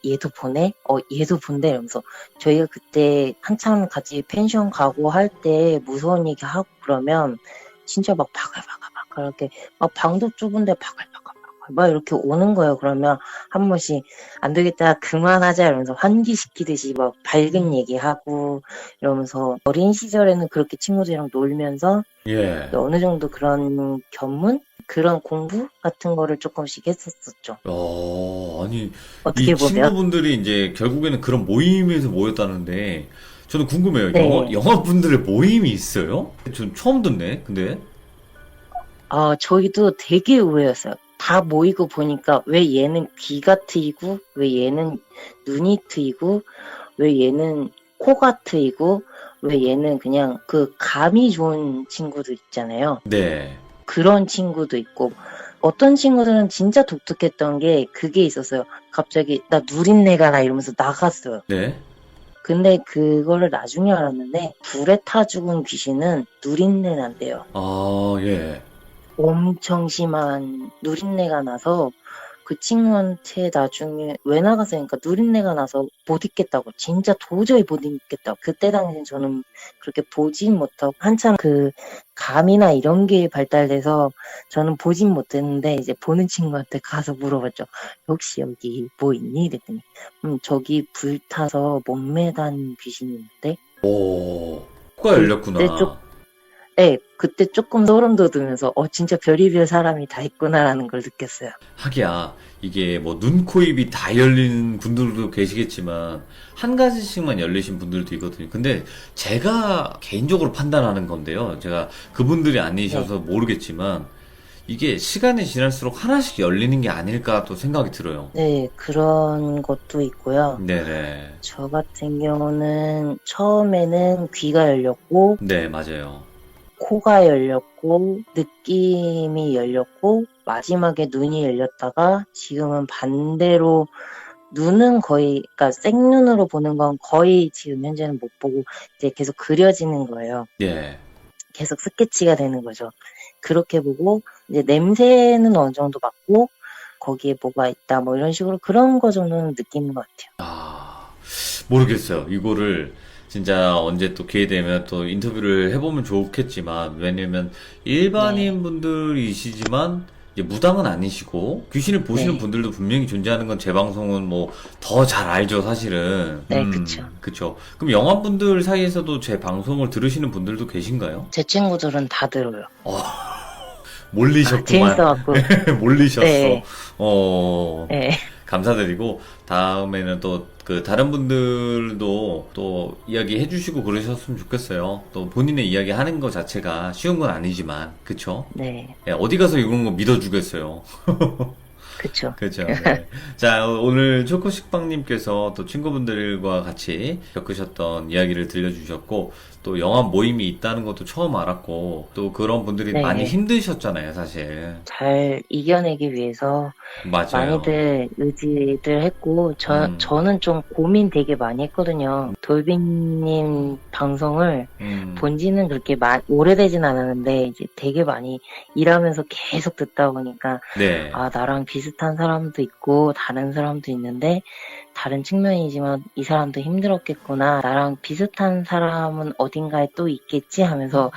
얘도 보네? 얘도 본대 이러면서 저희가 그때 한참 같이 펜션 가고 할 때 무서운 얘기 하고 그러면 진짜 막 바글바글 이렇게 막 방도 좁은데 바글바글 막 이렇게 오는 거예요. 그러면 한 번씩 안 되겠다 그만하자 이러면서 환기시키듯이 막 밝은 얘기하고 이러면서 어린 시절에는 그렇게 친구들이랑 놀면서 예. 어느 정도 그런 견문? 그런 공부 같은 거를 조금씩 했었었죠. 아니, 이 어떻게 보면. 친구분들이 이제 결국에는 그런 모임에서 모였다는데, 저는 궁금해요. 네. 영화분들의 모임이 있어요? 전 처음 듣네, 근데. 저희도 되게 의외였어요. 다 모이고 보니까 왜 얘는 귀가 트이고, 왜 얘는 눈이 트이고, 왜 얘는 코가 트이고, 왜 얘는 그냥 그 감이 좋은 친구들 있잖아요. 네. 그런 친구도 있고, 어떤 친구들은 진짜 독특했던 게 그게 있었어요. 갑자기 나 누린내 가라 이러면서 나갔어요. 네. 근데 그거를 나중에 알았는데 불에 타 죽은 귀신은 누린내 난대요. 예. 엄청 심한 누린내가 나서 그 친구한테 나중에 왜 나가세요? 그러니까 누린내가 나서 못 있겠다고 진짜 도저히 못 있겠다고 그때 당시엔 저는 그렇게 보진 못하고 한참 그 감이나 이런 게 발달돼서 저는 보진 못했는데 이제 보는 친구한테 가서 물어봤죠. 혹시 여기 뭐 있니? 이랬더니 저기 불타서 목매단 귀신이 있는데 오, 코가 그때 열렸구나. 네, 그때 조금 소름 돋으면서 진짜 별의별 사람이 다 있구나라는 걸 느꼈어요. 하기야, 이게 뭐 눈, 코, 입이 다 열린 분들도 계시겠지만, 한 가지씩만 열리신 분들도 있거든요. 근데 제가 개인적으로 판단하는 건데요. 제가 그분들이 네, 아니셔서 모르겠지만, 이게 시간이 지날수록 하나씩 열리는 게 아닐까 또 생각이 들어요. 네, 그런 것도 있고요. 네네. 저 같은 경우는 처음에는 귀가 열렸고, 네, 맞아요. 코가 열렸고, 느낌이 열렸고, 마지막에 눈이 열렸다가 지금은 반대로 눈은 거의, 그러니까 생눈으로 보는 건 거의 지금 현재는 못 보고 이제 계속 그려지는 거예요. 예. 계속 스케치가 되는 거죠. 그렇게 보고 이제 냄새는 어느 정도 맡고 거기에 뭐가 있다 뭐 이런 식으로 그런 거 정도는 느끼는 것 같아요. 아, 모르겠어요. 이거를 진짜 언제 또 기회 되면 또 인터뷰를 해보면 좋겠지만, 왜냐면 일반인 네, 분들이시지만, 이제 무당은 아니시고, 귀신을 보시는 네, 분들도 분명히 존재하는 건 제 방송은 뭐, 더 잘 알죠, 사실은. 네, 그쵸. 그쵸. 그럼 영화분들 사이에서도 제 방송을 들으시는 분들도 계신가요? 제 친구들은 다 들어요. 어, 아, 몰리셨구만. 재밌어갖고. 몰리셨어. 네, 어, 네, 감사드리고, 다음에는 또, 그, 다른 분들도 또 이야기 해주시고 그러셨으면 좋겠어요. 또 본인의 이야기 하는 것 자체가 쉬운 건 아니지만, 그쵸? 네, 예, 어디 가서 이런 거 믿어주겠어요. 그쵸. 그죠. 네. 자, 오늘 초코식빵님께서 또 친구분들과 같이 겪으셨던 이야기를 들려주셨고, 또 영화 모임이 있다는 것도 처음 알았고, 또 그런 분들이 많이 네, 힘드셨잖아요, 사실. 잘 이겨내기 위해서 맞아요. 많이들 의지들 했고, 음, 저는 좀 고민 되게 많이 했거든요. 돌빈님 방송을 음, 본 지는 그렇게 오래되진 않았는데, 이제 되게 많이 일하면서 계속 듣다 보니까, 네. 아, 나랑 비슷한 사람도 있고, 다른 사람도 있는데, 다른 측면이지만 이 사람도 힘들었겠구나. 나랑 비슷한 사람은 어딘가에 또 있겠지 하면서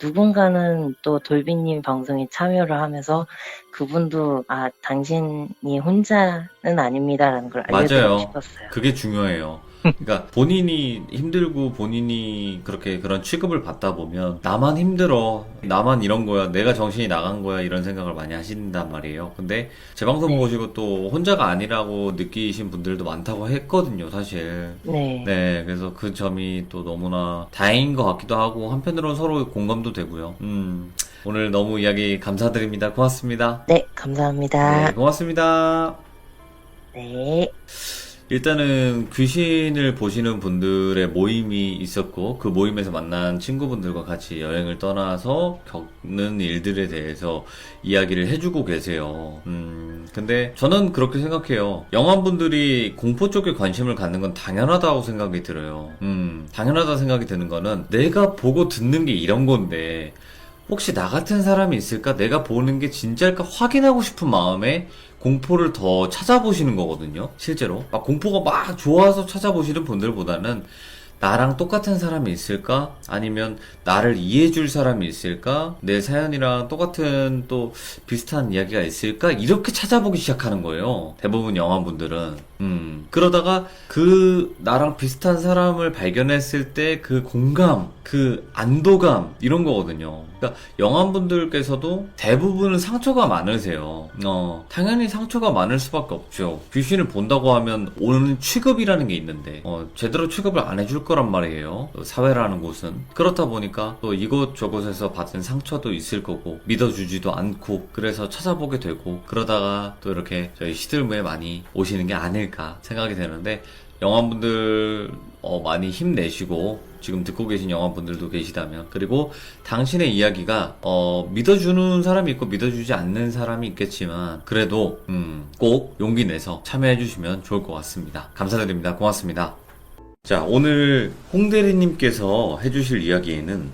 누군가는 또 돌비님 방송에 참여를 하면서 그분도 아, 당신이 혼자는 아닙니다라는 걸 알려드리고 맞아요. 싶었어요. 그게 중요해요. 그러니까 본인이 힘들고 본인이 그렇게 그런 취급을 받다 보면 나만 힘들어. 나만 이런 거야. 내가 정신이 나간 거야. 이런 생각을 많이 하신단 말이에요. 근데 제 방송 네, 보시고 또 혼자가 아니라고 느끼신 분들도 많다고 했거든요, 사실. 네, 네, 그래서 그 점이 또 너무나 다행인 것 같기도 하고 한편으로는 서로 공감도 되고요. 오늘 너무 이야기 감사드립니다. 고맙습니다. 네, 네, 감사합니다. 고맙습니다. 네, 일단은 귀신을 보시는 분들의 모임이 있었고 그 모임에서 만난 친구분들과 같이 여행을 떠나서 겪는 일들에 대해서 이야기를 해주고 계세요. 근데 저는 그렇게 생각해요. 영화분들이 공포 쪽에 관심을 갖는 건 당연하다고 생각이 들어요. 당연하다 생각이 드는 거는 내가 보고 듣는 게 이런 건데 혹시 나 같은 사람이 있을까? 내가 보는 게 진짜일까? 확인하고 싶은 마음에 공포를 더 찾아보시는 거거든요. 실제로. 막 공포가 막 좋아서 찾아보시는 분들보다는 나랑 똑같은 사람이 있을까? 아니면 나를 이해해줄 사람이 있을까? 내 사연이랑 똑같은 또 비슷한 이야기가 있을까? 이렇게 찾아보기 시작하는 거예요. 대부분 영화분들은. 그러다가 그 나랑 비슷한 사람을 발견했을 때 그 공감, 그 안도감, 이런 거거든요. 그러니까 영화분들께서도 대부분은 상처가 많으세요. 당연히 상처가 많을 수밖에 없죠. 귀신을 본다고 하면 오는 취급이라는 게 있는데, 제대로 취급을 안 해줄 거란 말이에요. 사회라는 곳은. 그렇다 보니까 또 이곳저곳에서 받은 상처도 있을 거고, 믿어주지도 않고, 그래서 찾아보게 되고, 그러다가 또 이렇게 저희 시들무에 많이 오시는 게 아닐까 생각이 되는데, 영화분들 많이 힘내시고 지금 듣고 계신 영화분들도 계시다면 그리고 당신의 이야기가 믿어주는 사람이 있고 믿어주지 않는 사람이 있겠지만 그래도 꼭 용기 내서 참여해 주시면 좋을 것 같습니다. 감사드립니다. 고맙습니다. 자, 오늘 홍대리님께서 해주실 이야기에는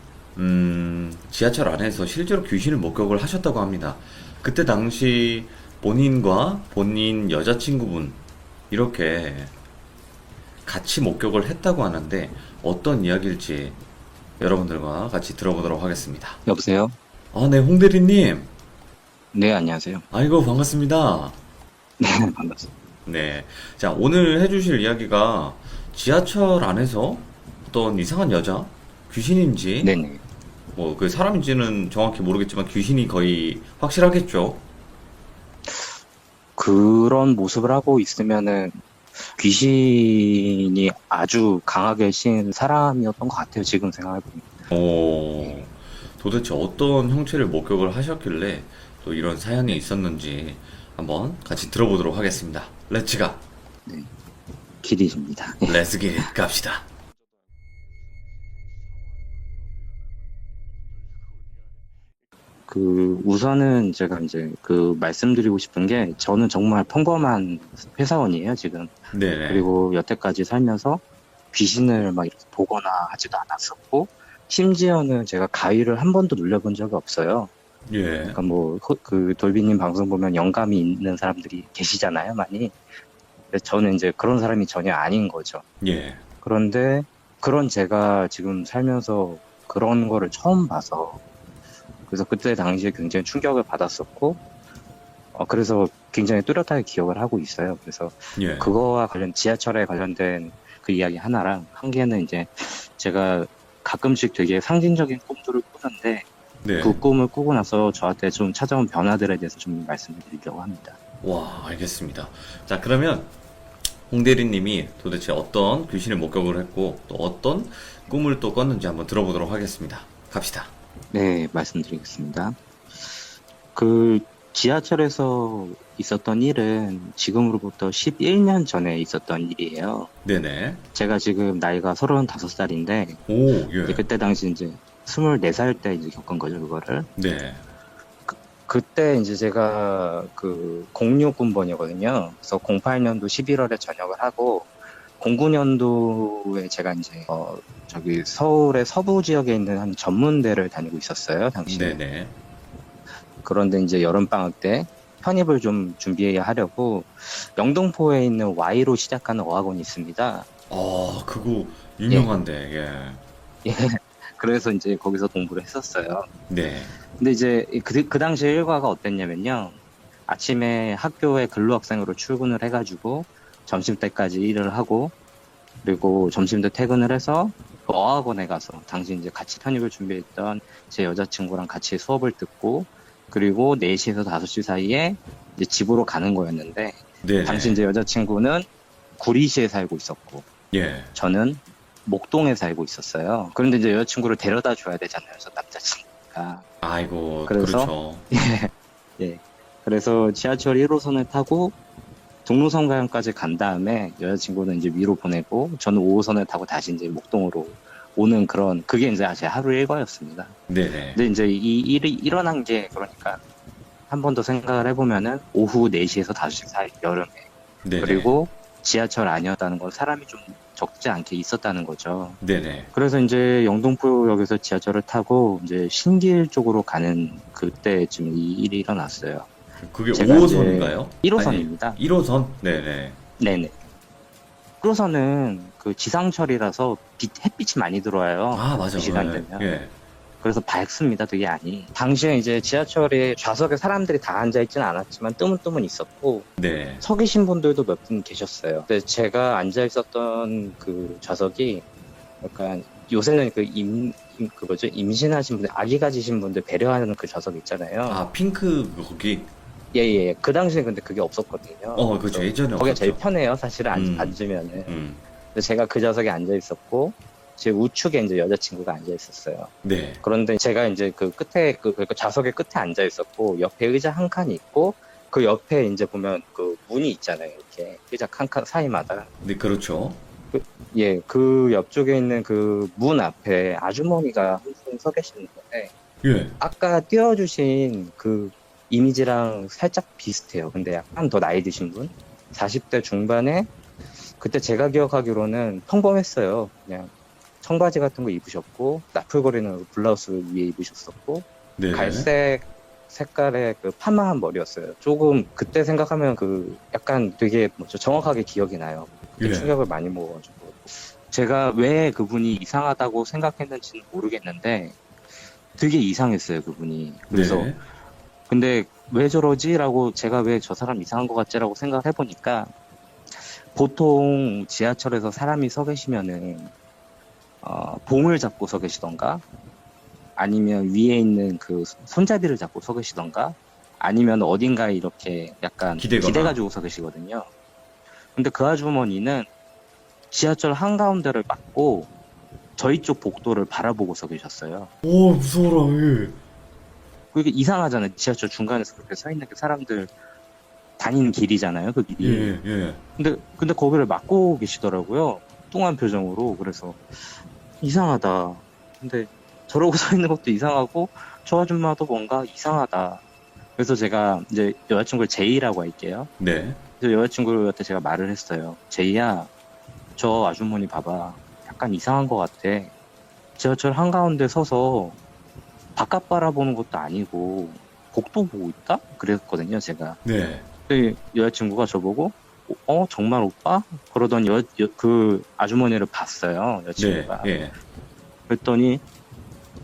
지하철 안에서 실제로 귀신을 목격을 하셨다고 합니다. 그때 당시 본인과 본인 여자친구분 이렇게 같이 목격을 했다고 하는데 어떤 이야기일지 여러분들과 같이 들어보도록 하겠습니다. 여보세요? 아, 네, 홍대리님. 네, 안녕하세요. 아이고, 반갑습니다. 네, 반갑습니다. 네. 자, 오늘 해주실 이야기가 지하철 안에서 어떤 이상한 여자? 귀신인지, 네네. 뭐, 그 사람인지는 정확히 모르겠지만 귀신이 거의 확실하겠죠? 그런 모습을 하고 있으면은 귀신이 아주 강하게 신 사람이었던 것 같아요. 지금 생각해보면. 어, 도대체 어떤 형체를 목격을 하셨길래 또 이런 사연이 있었는지 한번 같이 들어보도록 하겠습니다. 렛츠가, 네, 길이십니다. 렛츠 기릿 갑시다. 우선은 제가 이제 말씀드리고 싶은 게 저는 정말 평범한 회사원이에요, 지금. 네네. 그리고 여태까지 살면서 귀신을 막 이렇게 보거나 하지도 않았었고, 심지어는 제가 가위를 한 번도 눌려본 적이 없어요. 예. 그러니까 돌비님 방송 보면 영감이 있는 사람들이 계시잖아요, 많이. 근데 저는 이제 그런 사람이 전혀 아닌 거죠. 예. 그런데 그런 제가 지금 살면서 그런 거를 처음 봐서 그래서 그때 당시에 굉장히 충격을 받았었고 그래서 굉장히 뚜렷하게 기억을 하고 있어요. 그래서 예. 그거와 관련 지하철에 관련된 그 이야기 하나랑 한 개는 이제 제가 가끔씩 되게 상징적인 꿈들을 꾸는데 네. 그 꿈을 꾸고 나서 저한테 좀 찾아온 변화들에 대해서 좀 말씀을 드리려고 합니다. 와, 알겠습니다. 자, 그러면 홍 대리님이 도대체 어떤 귀신의 목격을 했고 또 어떤 꿈을 또 꿨는지 한번 들어보도록 하겠습니다. 갑시다. 네, 말씀드리겠습니다. 그 지하철에서 있었던 일은 지금으로부터 11년 전에 있었던 일이에요. 네네. 제가 지금 나이가 35살인데 오, 예. 그때 당시 이제 24살 때 이제 겪은 거죠, 그거를. 네. 그때 이제 제가 그 06군번이거든요. 그래서 08년도 11월에 전역을 하고 09년도에 제가 이제 저기 서울의 서부 지역에 있는 한 전문대를 다니고 있었어요, 당시에. 네네. 그런데 이제 여름방학 때 편입을 좀 준비해야 하려고 영등포에 있는 Y로 시작하는 어학원이 있습니다. 그거 유명한데, 예. 예. 그래서 이제 거기서 공부를 했었어요. 네. 근데 이제 그 당시 일과가 어땠냐면요. 아침에 학교에 근로학생으로 출근을 해가지고 점심때까지 일을 하고 그리고 점심 때 퇴근을 해서 그 어학원에 가서 당시 이제 같이 편입을 준비했던 제 여자친구랑 같이 수업을 듣고 그리고 4시에서 5시 사이에 이제 집으로 가는 거였는데 네. 당시 이제 여자친구는 구리시에 살고 있었고 예. 저는 목동에 살고 있었어요. 그런데 이제 여자친구를 데려다 줘야 되잖아요. 저 남자친구가. 아이고, 그래서? 그렇죠. 예. 그래서 지하철 1호선을 타고 동로성가역까지 간 다음에 여자친구는 이제 위로 보내고 저는 5호선을 타고 다시 이제 목동으로 오는 그런 그게 이제 제 하루 일과였습니다. 네네. 근데 이제 이 일이 일어난 게 그러니까 한 번 더 생각을 해보면은 오후 4시에서 5시 사이 여름에 네네. 그리고 지하철 아니었다는 건 사람이 좀 적지 않게 있었다는 거죠. 네네. 그래서 이제 영등포역에서 지하철을 타고 이제 신길 쪽으로 가는 그때쯤 이 일이 일어났어요. 그게 제가 5호선인가요? 1호선입니다. 1호선? 네네. 네네. 1호선은 그 지상철이라서 햇빛이 많이 들어와요. 아, 맞아. 그 시간 되면. 예. 그래서 밝습니다, 되게 안이. 당시에 이제 지하철에 좌석에 사람들이 다 앉아있지는 않았지만 뜨문뜨문 있었고, 네. 서 계신 분들도 몇 분 계셨어요. 근데 제가 앉아있었던 그 좌석이 약간 요새는 그 뭐죠? 임신하신 분들, 아기 가지신 분들 배려하는 그 좌석 있잖아요. 아, 핑크 거기. 예. 그 당시에 근데 그게 없었거든요. 그렇죠. 예전에 거기가 없었죠. 제일 편해요, 사실은 앉으면은. 근데 제가 그 좌석에 앉아있었고, 제 우측에 이제 여자친구가 앉아있었어요. 네. 그런데 제가 이제 그 끝에, 그 좌석의 끝에 앉아있었고, 옆에 의자 한 칸이 있고, 그 옆에 이제 보면 그 문이 있잖아요, 이렇게. 의자 한 칸 사이마다. 네, 그렇죠. 예, 그 옆쪽에 있는 그 문 앞에 아주머니가 한 분 서 계시는 건데, 예. 아까 띄워주신 그 이미지랑 살짝 비슷해요. 근데 약간 더 나이 드신 분? 40대 중반에, 그때 제가 기억하기로는 평범했어요. 그냥 청바지 같은 거 입으셨고, 나풀거리는 블라우스 위에 입으셨었고, 네. 갈색 색깔의 그 파마한 머리였어요. 조금 그때 생각하면 그 약간 되게 정확하게 기억이 나요. 그때 예. 충격을 많이 먹어가지고. 제가 왜 그분이 이상하다고 생각했는지는 모르겠는데 되게 이상했어요, 그분이. 그래서 네. 근데 왜 저러지라고 제가 왜 저 사람 이상한 것 같지라고 생각을 해보니까 보통 지하철에서 사람이 서 계시면은 봉을 잡고 서 계시던가 아니면 위에 있는 그 손잡이를 잡고 서 계시던가 아니면 어딘가에 이렇게 약간 기대거나. 기대가지고 서 계시거든요. 근데 그 아주머니는 지하철 한가운데를 막고 저희 쪽 복도를 바라보고 서 계셨어요. 오, 무서워라. 예. 그게 이상하잖아요. 지하철 중간에서 그렇게 서 있는 게 사람들 다니는 길이잖아요. 그 길이. 예. 근데 거기를 막고 계시더라고요. 뚱한 표정으로. 그래서 이상하다. 근데 저러고 서 있는 것도 이상하고 저 아줌마도 뭔가 이상하다. 그래서 제가 이제 여자친구를 제이라고 할게요. 네. 그래서 여자친구한테 제가 말을 했어요. 제이야, 저 아주머니 봐봐. 약간 이상한 것 같아. 지하철 한가운데 서서 바깥 바라보는 것도 아니고 복도 보고 있다? 그랬거든요, 제가. 네. 근데 여자친구가 저보고 정말 오빠? 그러더니 그 아주머니를 봤어요, 네. 여친구가. 예. 그랬더니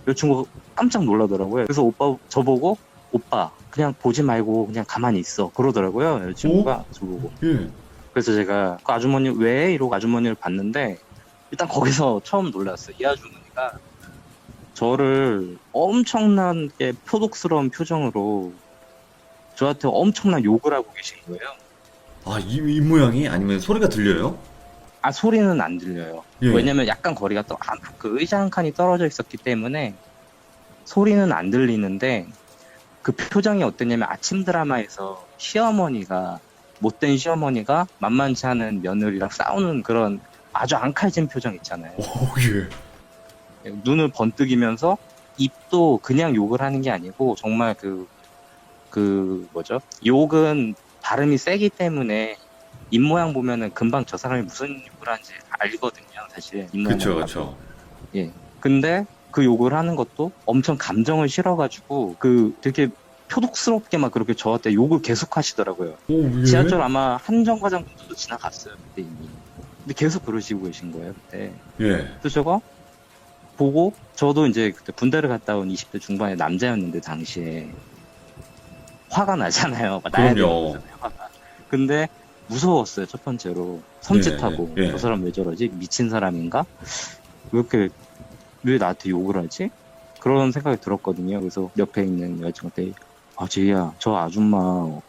여친구가 깜짝 놀라더라고요. 그래서 저보고 오빠 그냥 보지 말고 그냥 가만히 있어 그러더라고요, 여친구가 저보고. 예. 그래서 제가 그 아주머니 왜? 이러고 아주머니를 봤는데 일단 거기서 처음 놀랐어요. 이 아주머니가 저를 엄청나게 표독스러운 표정으로 저한테 엄청난 욕을 하고 계신 거예요. 아, 이 모양이? 아니면 소리가 들려요? 소리는 안 들려요. 예. 왜냐면 약간 거리가 그 의자 한 칸이 떨어져 있었기 때문에 소리는 안 들리는데 그 표정이 어땠냐면 아침 드라마에서 못된 시어머니가 만만치 않은 며느리랑 싸우는 그런 아주 앙칼진 표정 있잖아요. 오, 예. 눈을 번뜩이면서 입도 그냥 욕을 하는 게 아니고 정말 욕은 발음이 세기 때문에 입모양 보면은 금방 저 사람이 무슨 욕을 하는지 알거든요, 사실. 입모양 그쵸, 보고. 그쵸. 예. 근데 그 욕을 하는 것도 엄청 감정을 실어가지고 되게 표독스럽게 막 그렇게 저한테 욕을 계속 하시더라고요. 오, 예. 지하철 아마 한 정거장 정도 지나갔어요, 그때 이미. 근데 계속 그러시고 계신 거예요, 그때. 예. 그래서 제가 보고 저도 이제 그때 군대를 갔다 온 20대 중반의 남자였는데 당시에 화가 나잖아요. 나야 되는 그럼요. 거잖아요, 화가. 근데 무서웠어요, 첫 번째로. 섬찟하고 예, 예. 저 사람 왜 저러지? 미친 사람인가? 왜 나한테 욕을 하지? 그런 생각이 들었거든요. 그래서 옆에 있는 여자친구한테 제이야, 저 아줌마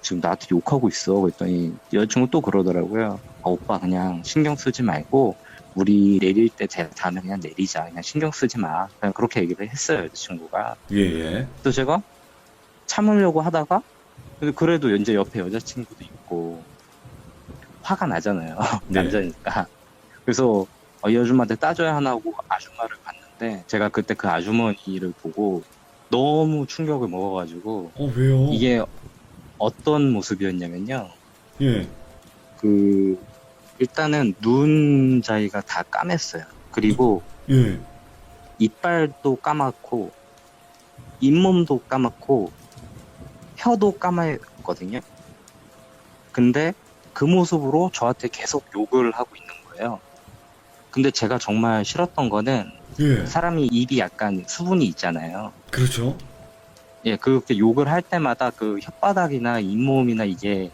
지금 나한테 욕하고 있어. 그랬더니 여자친구 또 그러더라고요. 오빠 그냥 신경 쓰지 말고 우리 내릴 때 다음에 그냥 내리자. 그냥 신경 쓰지 마. 그냥 그렇게 얘기를 했어요, 여자친구가. 예, 예. 또 제가 참으려고 하다가 근데 그래도 이제 옆에 여자친구도 있고 화가 나잖아요. 네. 남자니까. 그래서 이 아줌마한테 따져야 하나 하고 아줌마를 봤는데 제가 그때 그 아주머니를 보고 너무 충격을 먹어가지고 왜요? 이게 어떤 모습이었냐면요. 예. 일단은 눈 자위가 다 까맸어요. 그리고 예. 이빨도 까맣고 잇몸도 까맣고 혀도 까맣거든요. 근데 그 모습으로 저한테 계속 욕을 하고 있는 거예요. 근데 제가 정말 싫었던 거는 예. 사람이 입이 약간 수분이 있잖아요. 그렇죠. 예, 그렇게 욕을 할 때마다 그 혓바닥이나 잇몸이나 이게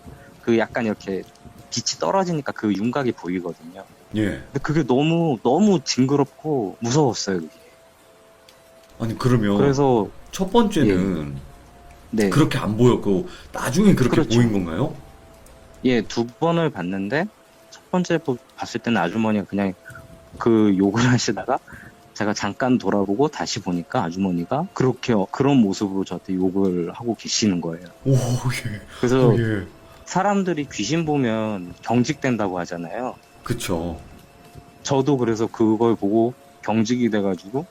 약간 이렇게 빛이 떨어지니까 그 윤곽이 보이거든요. 예. 근데 그게 너무 징그럽고 무서웠어요, 그게. 아니, 그러면 그래서 첫 번째는 네. 그렇게 안 보였고 나중에 그렇게 그렇죠. 보인 건가요? 예, 2번을 봤는데 첫 번째 봤을 때는 아주머니가 그냥 그 욕을 하시다가 제가 잠깐 돌아보고 다시 보니까 아주머니가 그런 모습으로 저한테 욕을 하고 계시는 거예요. 오, 예. 그래서 예. 사람들이 귀신 보면 경직된다고 하잖아요. 그쵸. 저도 그래서 그걸 보고 경직이 돼가지고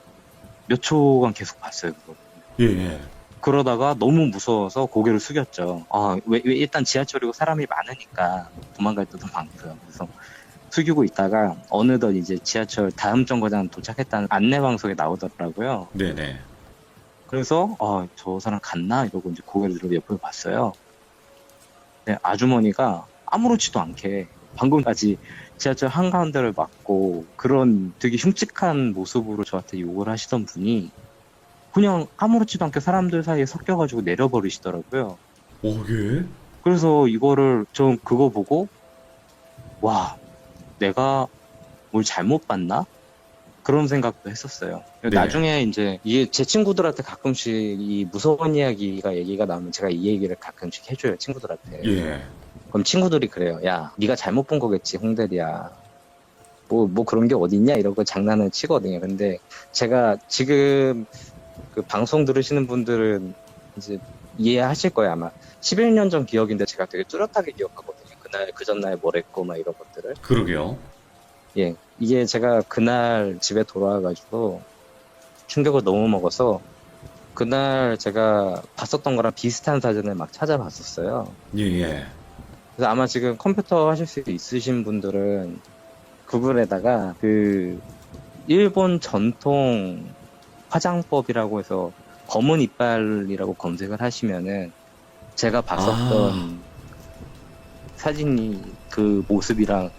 몇 초간 계속 봤어요, 그거. 예, 예. 그러다가 너무 무서워서 고개를 숙였죠. 왜 일단 지하철이고 사람이 많으니까 도망갈 때도 많고요. 그래서 숙이고 있다가 어느덧 이제 지하철 다음 정거장 도착했다는 안내 방송에 나오더라고요. 네네. 그래서 저 사람 갔나 이러고 이제 고개를 들어 옆을 봤어요. 네, 아주머니가 아무렇지도 않게 방금까지 지하철 한가운데를 막고 그런 되게 흉측한 모습으로 저한테 욕을 하시던 분이 그냥 아무렇지도 않게 사람들 사이에 섞여가지고 내려버리시더라고요. 오, 예. 그래서 전 그거 보고 와, 내가 뭘 잘못 봤나? 그런 생각도 했었어요. 네. 나중에 이제 이게 제 친구들한테 가끔씩 이 무서운 얘기가 나오면 제가 이 얘기를 가끔씩 해줘요, 친구들한테. 예. 그럼 친구들이 그래요. 야, 네가 잘못 본 거겠지, 홍대리야. 뭐 그런 게 어딨냐? 이러고 장난을 치거든요. 근데 제가 지금 그 방송 들으시는 분들은 이제 이해하실 거예요, 아마. 11년 전 기억인데 제가 되게 뚜렷하게 기억하거든요. 그 전날 뭘 했고, 막 이런 것들을. 그러게요. 예. 이게 제가 그날 집에 돌아와가지고 충격을 너무 먹어서 그날 제가 봤었던 거랑 비슷한 사진을 막 찾아봤었어요. 예, 예. 그래서 아마 지금 컴퓨터 하실 수 있으신 분들은 구글에다가 일본 전통 화장법이라고 해서 검은 이빨이라고 검색을 하시면은 제가 봤었던 사진이 그 모습이랑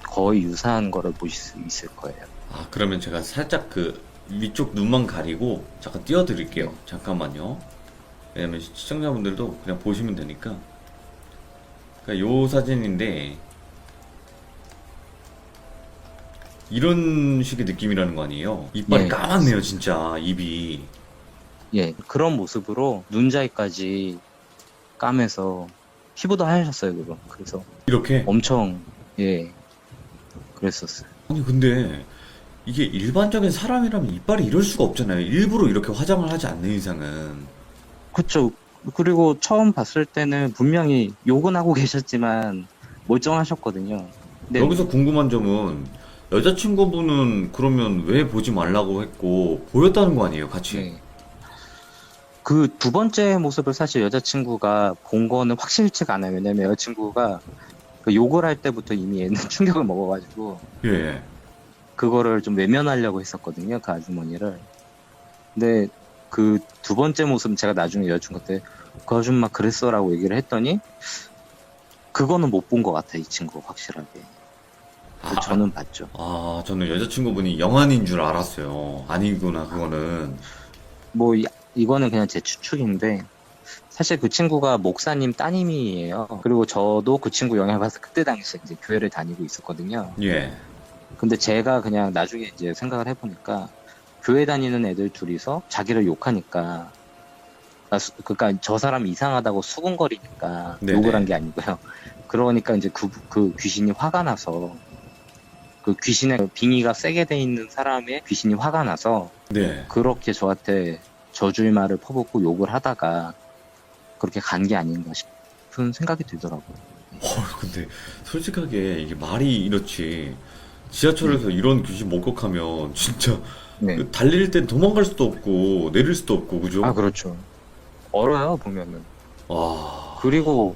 거의 유사한 거를 보실 수 있을 거예요. 아, 그러면 제가 살짝 그 위쪽 눈만 가리고 잠깐 띄워드릴게요. 잠깐만요. 왜냐면 시청자분들도 그냥 보시면 되니까. 그러니까 요 사진인데 이런 식의 느낌이라는 거 아니에요? 이빨이 예. 까맣네요, 진짜 입이. 예, 그런 모습으로 눈자위까지 까매서 피부도 하얘졌어요, 그거. 그래서 이렇게? 엄청, 예, 그랬었어요. 아니 근데 이게 일반적인 사람이라면 이빨이 이럴 수가 없잖아요. 일부러 이렇게 화장을 하지 않는 이상은. 그쵸. 그리고 처음 봤을 때는 분명히 욕은 하고 계셨지만 멀쩡하셨거든요. 근데 여기서 궁금한 점은 여자친구분은 그러면 왜 보지 말라고 했고 보였다는 거 아니에요, 같이? 네. 그 두 번째 모습을 사실 여자친구가 본 거는 확실치가 않아요. 왜냐면 여자친구가 그 욕을 할 때부터 이미 얘는 충격을 먹어가지고 예. 그거를 좀 외면하려고 했었거든요. 그 아주머니를. 근데 그 두 번째 모습은 제가 나중에 여자친구한테 그 아줌마 그랬어라고 얘기를 했더니 그거는 못 본 것 같아, 이 친구 확실하게. 아, 저는 봤죠. 아, 저는 여자친구분이 영환인 줄 알았어요. 아니구나, 그거는. 뭐 이거는 그냥 제 추측인데 사실 그 친구가 목사님 따님이에요. 그리고 저도 그 친구 영향을 받아서 그때 당시에 이제 교회를 다니고 있었거든요. 예. 근데 제가 그냥 나중에 이제 생각을 해보니까 교회 다니는 애들 둘이서 자기를 욕하니까 그러니까 저 사람 이상하다고 수군거리니까 네네. 욕을 한 게 아니고요. 그러니까 이제 그 귀신이 화가 나서 그 귀신의 빙의가 세게 돼 있는 사람의 귀신이 화가 나서 네. 그렇게 저한테 저주의 말을 퍼붓고 욕을 하다가 그렇게 간 게 아닌가 싶은 생각이 들더라고요. 근데 솔직하게 이게 말이 이렇지. 지하철에서 이런 귀신 목격하면 진짜 네. 그 달릴 땐 도망갈 수도 없고 내릴 수도 없고, 그죠? 아, 그렇죠. 얼어요, 보면은. 와. 그리고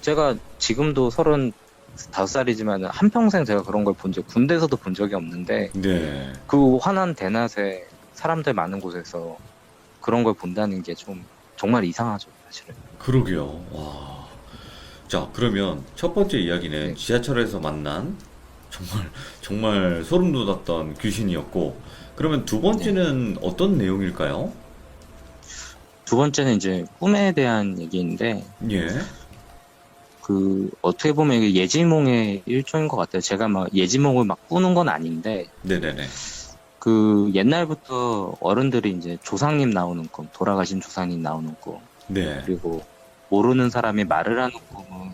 제가 지금도 35살이지만 한평생 제가 그런 걸 군대에서도 본 적이 없는데 네. 그 환한 대낮에 사람들 많은 곳에서 그런 걸 본다는 게 좀 정말 이상하죠, 사실은. 그러게요. 와. 자, 그러면 첫 번째 이야기는 네. 지하철에서 만난 정말 소름 돋았던 귀신이었고, 그러면 두 번째는 어떤 내용일까요? 두 번째는 이제 꿈에 대한 얘기인데 예. 그 어떻게 보면 이게 예지몽의 일종인 것 같아요. 제가 막 예지몽을 막 꾸는 건 아닌데 네네네. 그 옛날부터 어른들이 이제 조상님 나오는 꿈, 돌아가신 조상님 나오는 꿈, 네. 그리고 모르는 사람이 말을 하는 꿈은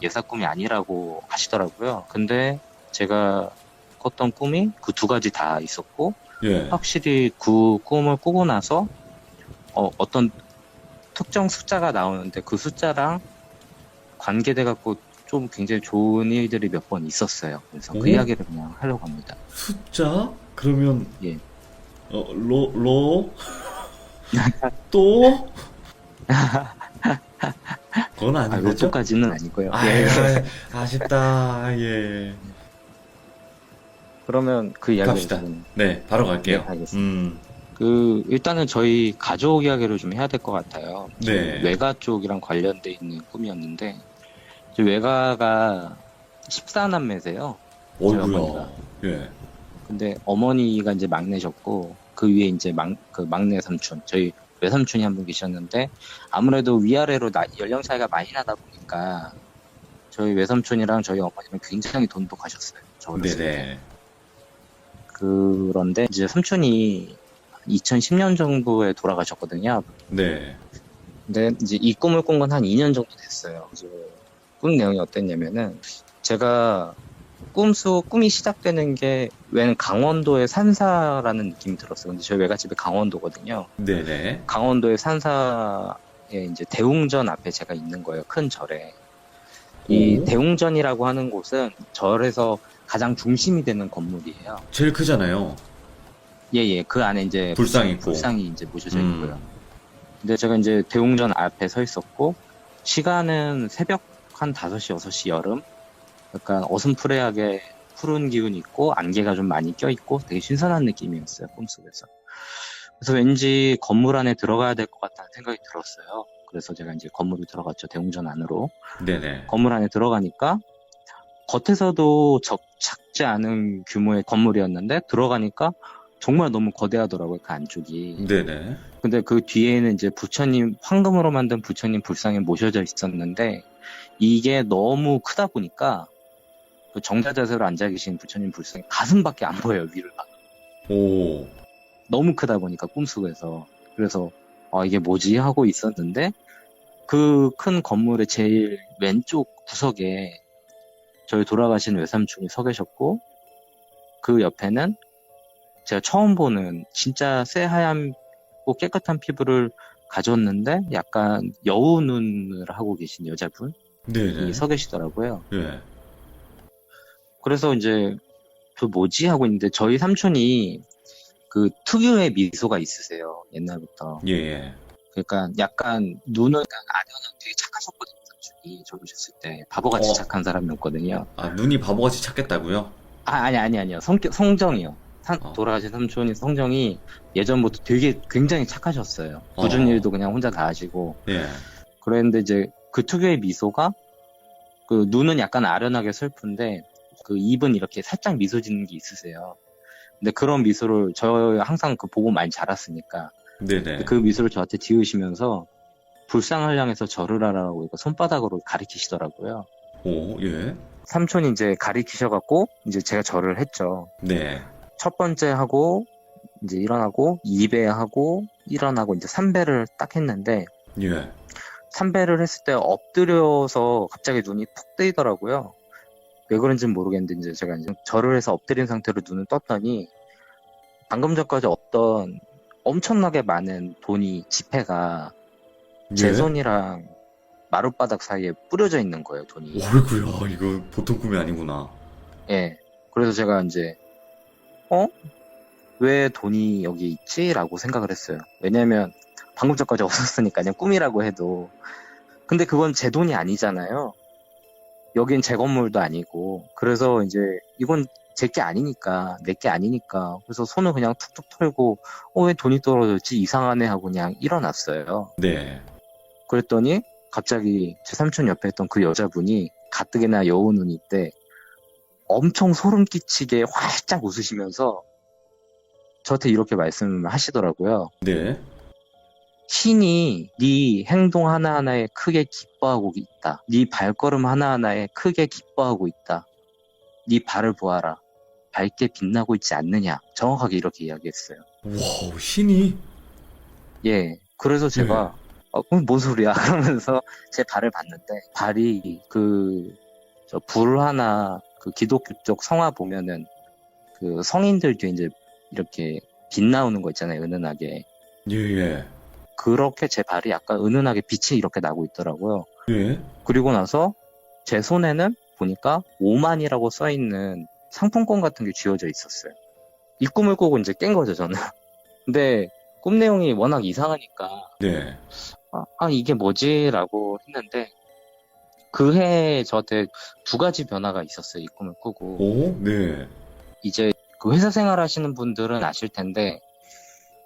예사 꿈이 아니라고 하시더라고요. 근데 제가 꿨던 꿈이 그 두 가지 다 있었고 예. 확실히 그 꿈을 꾸고 나서 어떤 특정 숫자가 나오는데 그 숫자랑 관계돼 갖고 좀 굉장히 좋은 일들이 몇 번 있었어요. 그래서 그 오? 이야기를 그냥 하려고 합니다. 숫자? 그러면, 예. 또? 그건 아, 아닌 거죠? 로또까지는 아니고요. 아, 예. 아쉽다. 예. 그러면 그 이야기를 갑시다. 좀, 네, 바로 갈게요. 네, 알겠습니다. 음, 일단은 저희 가족 이야기를 좀 해야 될 것 같아요. 네. 외가 쪽이랑 관련돼 있는 꿈이었는데, 저희 외가가 14남매세요. 저희 어이구야. 어머니가. 예. 근데 어머니가 이제 막내셨고, 그 위에 이제 그 막내 삼촌, 저희 외삼촌이 한 분 계셨는데, 아무래도 위아래로 연령 차이가 많이 나다 보니까, 저희 외삼촌이랑 저희 어머니는 굉장히 돈독하셨어요. 저 어렸을 때. 네네. 그런데 이제 삼촌이 2010년 정도에 돌아가셨거든요. 네. 근데 이제 이 꿈을 꾼 건 한 2년 정도 됐어요. 그래서 꿈 내용이 어땠냐면은 제가 꿈이 시작되는 게 웬 강원도의 산사라는 느낌이 들었어요. 근데 저희 외갓집이 강원도거든요. 네네. 강원도의 산사에 이제 대웅전 앞에 제가 있는 거예요. 큰 절에. 이 오. 대웅전이라고 하는 곳은 절에서 가장 중심이 되는 건물이에요. 제일 크잖아요. 예. 그 안에 이제 불상이 있고. 불상이 이제 모셔져 음. 있고요. 근데 제가 이제 대웅전 앞에 서 있었고, 시간은 새벽 한 5시, 6시 여름. 약간 어슴푸레하게 푸른 기운이 있고, 안개가 좀 많이 껴있고, 되게 신선한 느낌이었어요, 꿈속에서. 그래서 왠지 건물 안에 들어가야 될 것 같다는 생각이 들었어요. 그래서 제가 이제 건물에 들어갔죠. 대웅전 안으로. 네네. 건물 안에 들어가니까 겉에서도 작지 않은 규모의 건물이었는데 들어가니까 정말 너무 거대하더라고요. 그 안쪽이. 네네. 근데 그 뒤에는 이제 부처님, 황금으로 만든 부처님 불상이 모셔져 있었는데 이게 너무 크다 보니까 그 정자자세로 앉아 계신 부처님 불상이 가슴밖에 안 보여요. 위를 봐. 오. 너무 크다 보니까 꿈속에서. 그래서 이게 뭐지 하고 있었는데 그 큰 건물의 제일 왼쪽 구석에 저희 돌아가신 외삼촌이 서 계셨고 그 옆에는 제가 처음 보는 진짜 새하얗고 깨끗한 피부를 가졌는데 약간 여우 눈을 하고 계신 여자분이 네네. 서 계시더라고요. 예. 그래서 이제 그 뭐지 하고 있는데 저희 삼촌이 그 특유의 미소가 있으세요. 옛날부터. 예, 예. 그러니까 약간 눈은 아련한 되게 착하셨거든요. 삼촌이 젊으셨을 때 바보같이 어. 착한 사람이었거든요. 아, 눈이 바보같이 찾겠다고요? 아니요. 성정이요. 어. 돌아가신 삼촌이 성정이 예전부터 되게 굉장히 착하셨어요. 굳은 일도 그냥 혼자 다 하시고. 예. 그랬는데 이제 그 특유의 미소가 그 눈은 약간 아련하게 슬픈데 그 입은 이렇게 살짝 미소 짓는 게 있으세요. 근데 그런 미소를 저 항상 그 보고 많이 자랐으니까 네네. 그 미소를 저한테 지으시면서 불상을 향해서 절을 하라고 이거 손바닥으로 가리키시더라고요. 오, 예. 삼촌이 이제 가리키셔갖고 이제 제가 절을 했죠. 네. 첫 번째 하고 이제 일어나고 2배 하고 일어나고 이제 3배를 딱 했는데 예. 3배를 했을 때 엎드려서 갑자기 눈이 푹 뜨이더라고요. 왜 그런지는 모르겠는데 이제 제가 이제 절을 해서 엎드린 상태로 눈을 떴더니 방금 전까지 없던 엄청나게 많은 돈이 지폐가 제 예? 손이랑 마룻바닥 사이에 뿌려져 있는 거예요, 돈이. 어이구야, 이거 보통 꿈이 아니구나. 예. 그래서 제가 이제 왜 돈이 여기 있지? 라고 생각을 했어요. 왜냐면 방금 전까지 없었으니까 그냥 꿈이라고 해도. 근데 그건 제 돈이 아니잖아요. 여긴 제 건물도 아니고. 그래서 이제 이건 제 게 아니니까, 내 게 아니니까. 그래서 손을 그냥 툭툭 털고 왜 돈이 떨어졌지? 이상하네 하고 그냥 일어났어요. 네. 그랬더니 갑자기 제 삼촌 옆에 있던 그 여자분이 가뜩이나 여우 눈이 때 엄청 소름 끼치게 활짝 웃으시면서 저한테 이렇게 말씀을 하시더라고요. 네. 신이 네 행동 하나하나에 크게 기뻐하고 있다. 네 발걸음 하나하나에 크게 기뻐하고 있다. 네 발을 보아라. 밝게 빛나고 있지 않느냐. 정확하게 이렇게 이야기했어요. 와, 신이? 예. 그래서 제가 뭔 소리야 그러면서 제 발을 봤는데 발이 저 불 하나 그 기독교 쪽 성화 보면은 그 성인들 뒤에 이제 이렇게 빛 나오는 거 있잖아요. 은은하게. 예, 예. 그렇게 제 발이 약간 은은하게 빛이 이렇게 나고 있더라고요. 예? 그리고 나서 제 손에는 보니까 5만이라고 써있는 상품권 같은 게 쥐어져 있었어요. 이 꿈을 꾸고 이제 깬 거죠, 저는. 근데 꿈 내용이 워낙 이상하니까 네. 이게 뭐지? 라고 했는데 그 해에 저한테 2가지 변화가 있었어요. 이 꿈을 꾸고. 오, 네. 이제 그 회사 생활 하시는 분들은 아실 텐데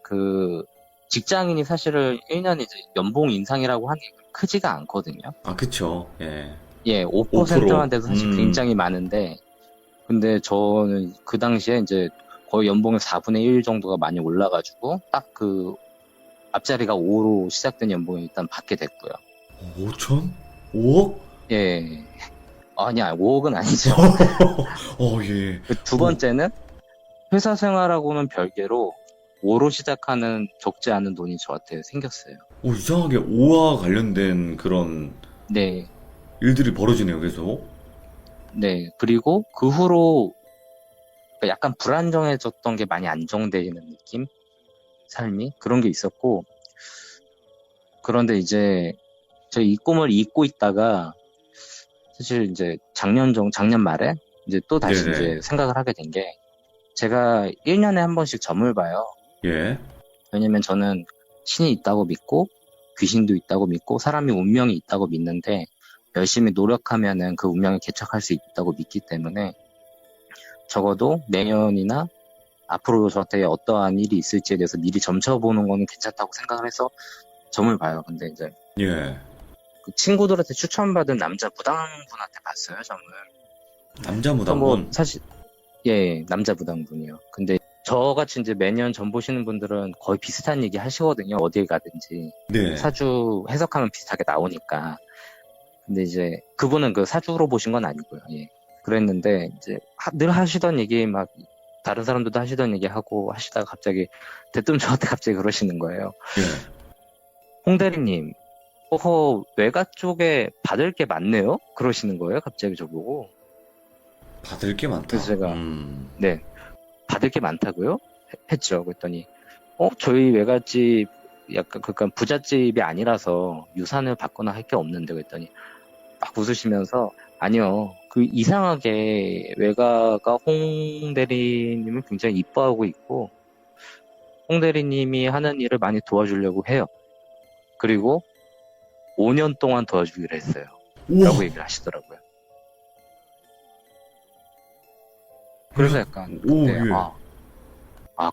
그 직장인이 사실은 1년 이제 연봉 인상이라고 하는 게 크지가 않거든요. 아, 그쵸. 예. 예, 5%만 돼도 사실 5%. 굉장히 많은데 근데 저는 그 당시에 이제 거의 연봉의 4분의 1 정도가 많이 올라가지고 딱 그 앞자리가 5로 시작된 연봉을 일단 받게 됐고요. 5천? 5억? 예. 아니야, 5억은 아니죠. 예. 두 번째는 회사 생활하고는 별개로 5로 시작하는 적지 않은 돈이 저한테 생겼어요. 이상하게 5와 관련된 그런 네, 일들이 벌어지네요, 계속. 네. 그리고 그 후로 약간 불안정해졌던 게 많이 안정되는 느낌? 삶이? 그런 게 있었고, 그런데 이제 제가 이 꿈을 잊고 있다가 사실 이제 작년 말에 이제 또 다시 네네. 이제 생각을 하게 된 게 제가 1년에 한 번씩 점을 봐요. 예. 왜냐면 저는 신이 있다고 믿고 귀신도 있다고 믿고 사람이 운명이 있다고 믿는데 열심히 노력하면은 그 운명에 개척할 수 있다고 믿기 때문에 적어도 내년이나 앞으로 저한테 어떠한 일이 있을지에 대해서 미리 점쳐보는 거는 괜찮다고 생각을 해서 점을 봐요. 근데 이제 예. 그 친구들한테 추천받은 남자 무당분한테 봤어요, 점을. 남자 뭐 무당분. 사실 예, 남자 무당분이요. 근데 저같이 이제 매년 점 보시는 분들은 거의 비슷한 얘기 하시거든요. 어딜 가든지 네. 사주 해석하면 비슷하게 나오니까. 근데 이제 그분은 그 사주로 보신 건 아니고요. 예. 그랬는데 이제 늘 하시던 얘기 막 다른 사람들도 하시던 얘기 하고 하시다가 갑자기 대뜸 저한테 갑자기 그러시는 거예요. 예. 홍 대리님, 외가 쪽에 받을 게 많네요? 그러시는 거예요. 갑자기 저보고. 받을 게 많다. 그래서 제가 음. 네, 받을 게 많다고요? 했죠. 그랬더니 저희 외갓집 약간 그러니까 부잣집이 아니라서 유산을 받거나 할 게 없는데 그랬더니 막 웃으시면서 아니요. 그 이상하게 외가가 홍 대리님을 굉장히 이뻐하고 있고 홍 대리님이 하는 일을 많이 도와주려고 해요. 그리고 5년 동안 도와주기로 했어요. 우와. 라고 얘기를 하시더라고요. 그래서 약간 오, 그때 예.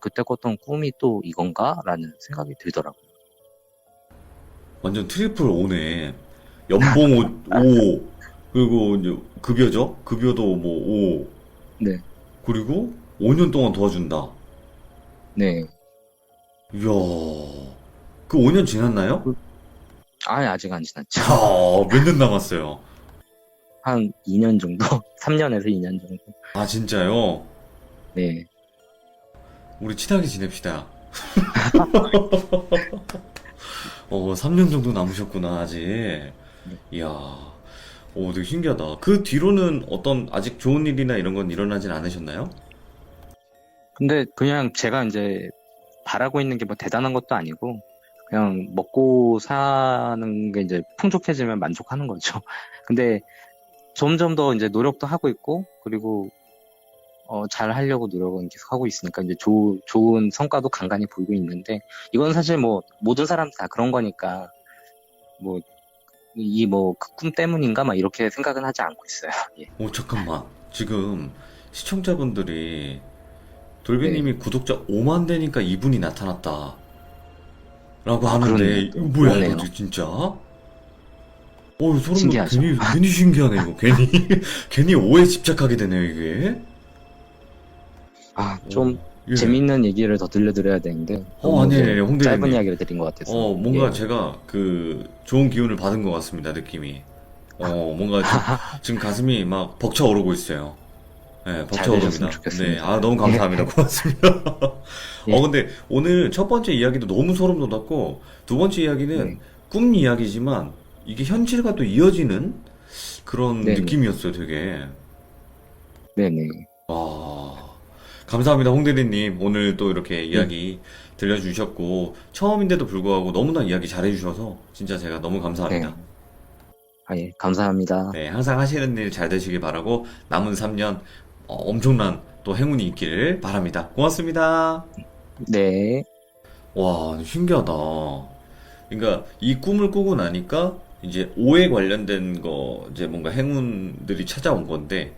그때 꿨던 꿈이 또 이건가? 라는 생각이 들더라고요. 완전 트리플 오네. 연봉 5, 그리고 이제 급여죠? 급여도 뭐 5, 네, 그리고 5년 동안 도와준다. 네. 이야, 그 5년 지났나요? 아직 안 지났죠. 몇 년 남았어요? 한 2년 정도? 3년에서 2년 정도? 아, 진짜요? 네. 우리 친하게 지냅시다. 3년 정도 남으셨구나, 아직. 이야, 되게 신기하다. 그 뒤로는 어떤 아직 좋은 일이나 이런 건 일어나진 않으셨나요? 근데 그냥 제가 이제 바라고 있는 게 뭐 대단한 것도 아니고, 그냥 먹고 사는 게 이제 풍족해지면 만족하는 거죠. 근데 점점 더 이제 노력도 하고 있고, 그리고 잘 하려고 노력은 계속 하고 있으니까 이제 좋은 성과도 간간히 보이고 있는데, 이건 사실 뭐 모든 사람 다 그런 거니까, 뭐, 그 꿈 때문인가? 막 이렇게 생각은 하지 않고 있어요. 예. 잠깐만. 지금 시청자분들이 돌비님이 구독자 5만 되니까 이분이 나타났다. 라고 하는데, 그러네요. 이거 뭐야, 그러네요. 이거 진짜? 소름 돋 신기하죠. 괜히 신기하네, 이거. 괜히 오해에 집착하게 되네요, 이게. 좀 예. 재밌는 얘기를 더 들려드려야 되는데, 너무 아니에요, 홍 짧은 대리님. 이야기를 드린 것 같아서. 뭔가 예. 제가 좋은 기운을 받은 것 같습니다, 느낌이. 뭔가 지금 가슴이 막 벅차오르고 있어요. 네, 잘 벅차오릅니다. 되셨으면 좋겠습니다. 네, 너무 감사합니다. 고맙습니다. 예. 근데 오늘 첫 번째 이야기도 너무 소름 돋았고, 두 번째 이야기는 네. 꿈 이야기지만, 이게 현실과 또 이어지는 그런 네네. 느낌이었어요, 되게. 네네. 감사합니다, 홍대리님. 오늘 또 이렇게 이야기 들려주셨고, 처음인데도 불구하고 너무나 이야기 잘해주셔서, 진짜 제가 너무 감사합니다. 예, 감사합니다. 네, 항상 하시는 일 잘 되시길 바라고, 남은 3년, 엄청난 또 행운이 있기를 바랍니다. 고맙습니다. 네. 와, 신기하다. 그러니까, 이 꿈을 꾸고 나니까, 이제 오에 관련된 거, 이제 뭔가 행운들이 찾아온 건데,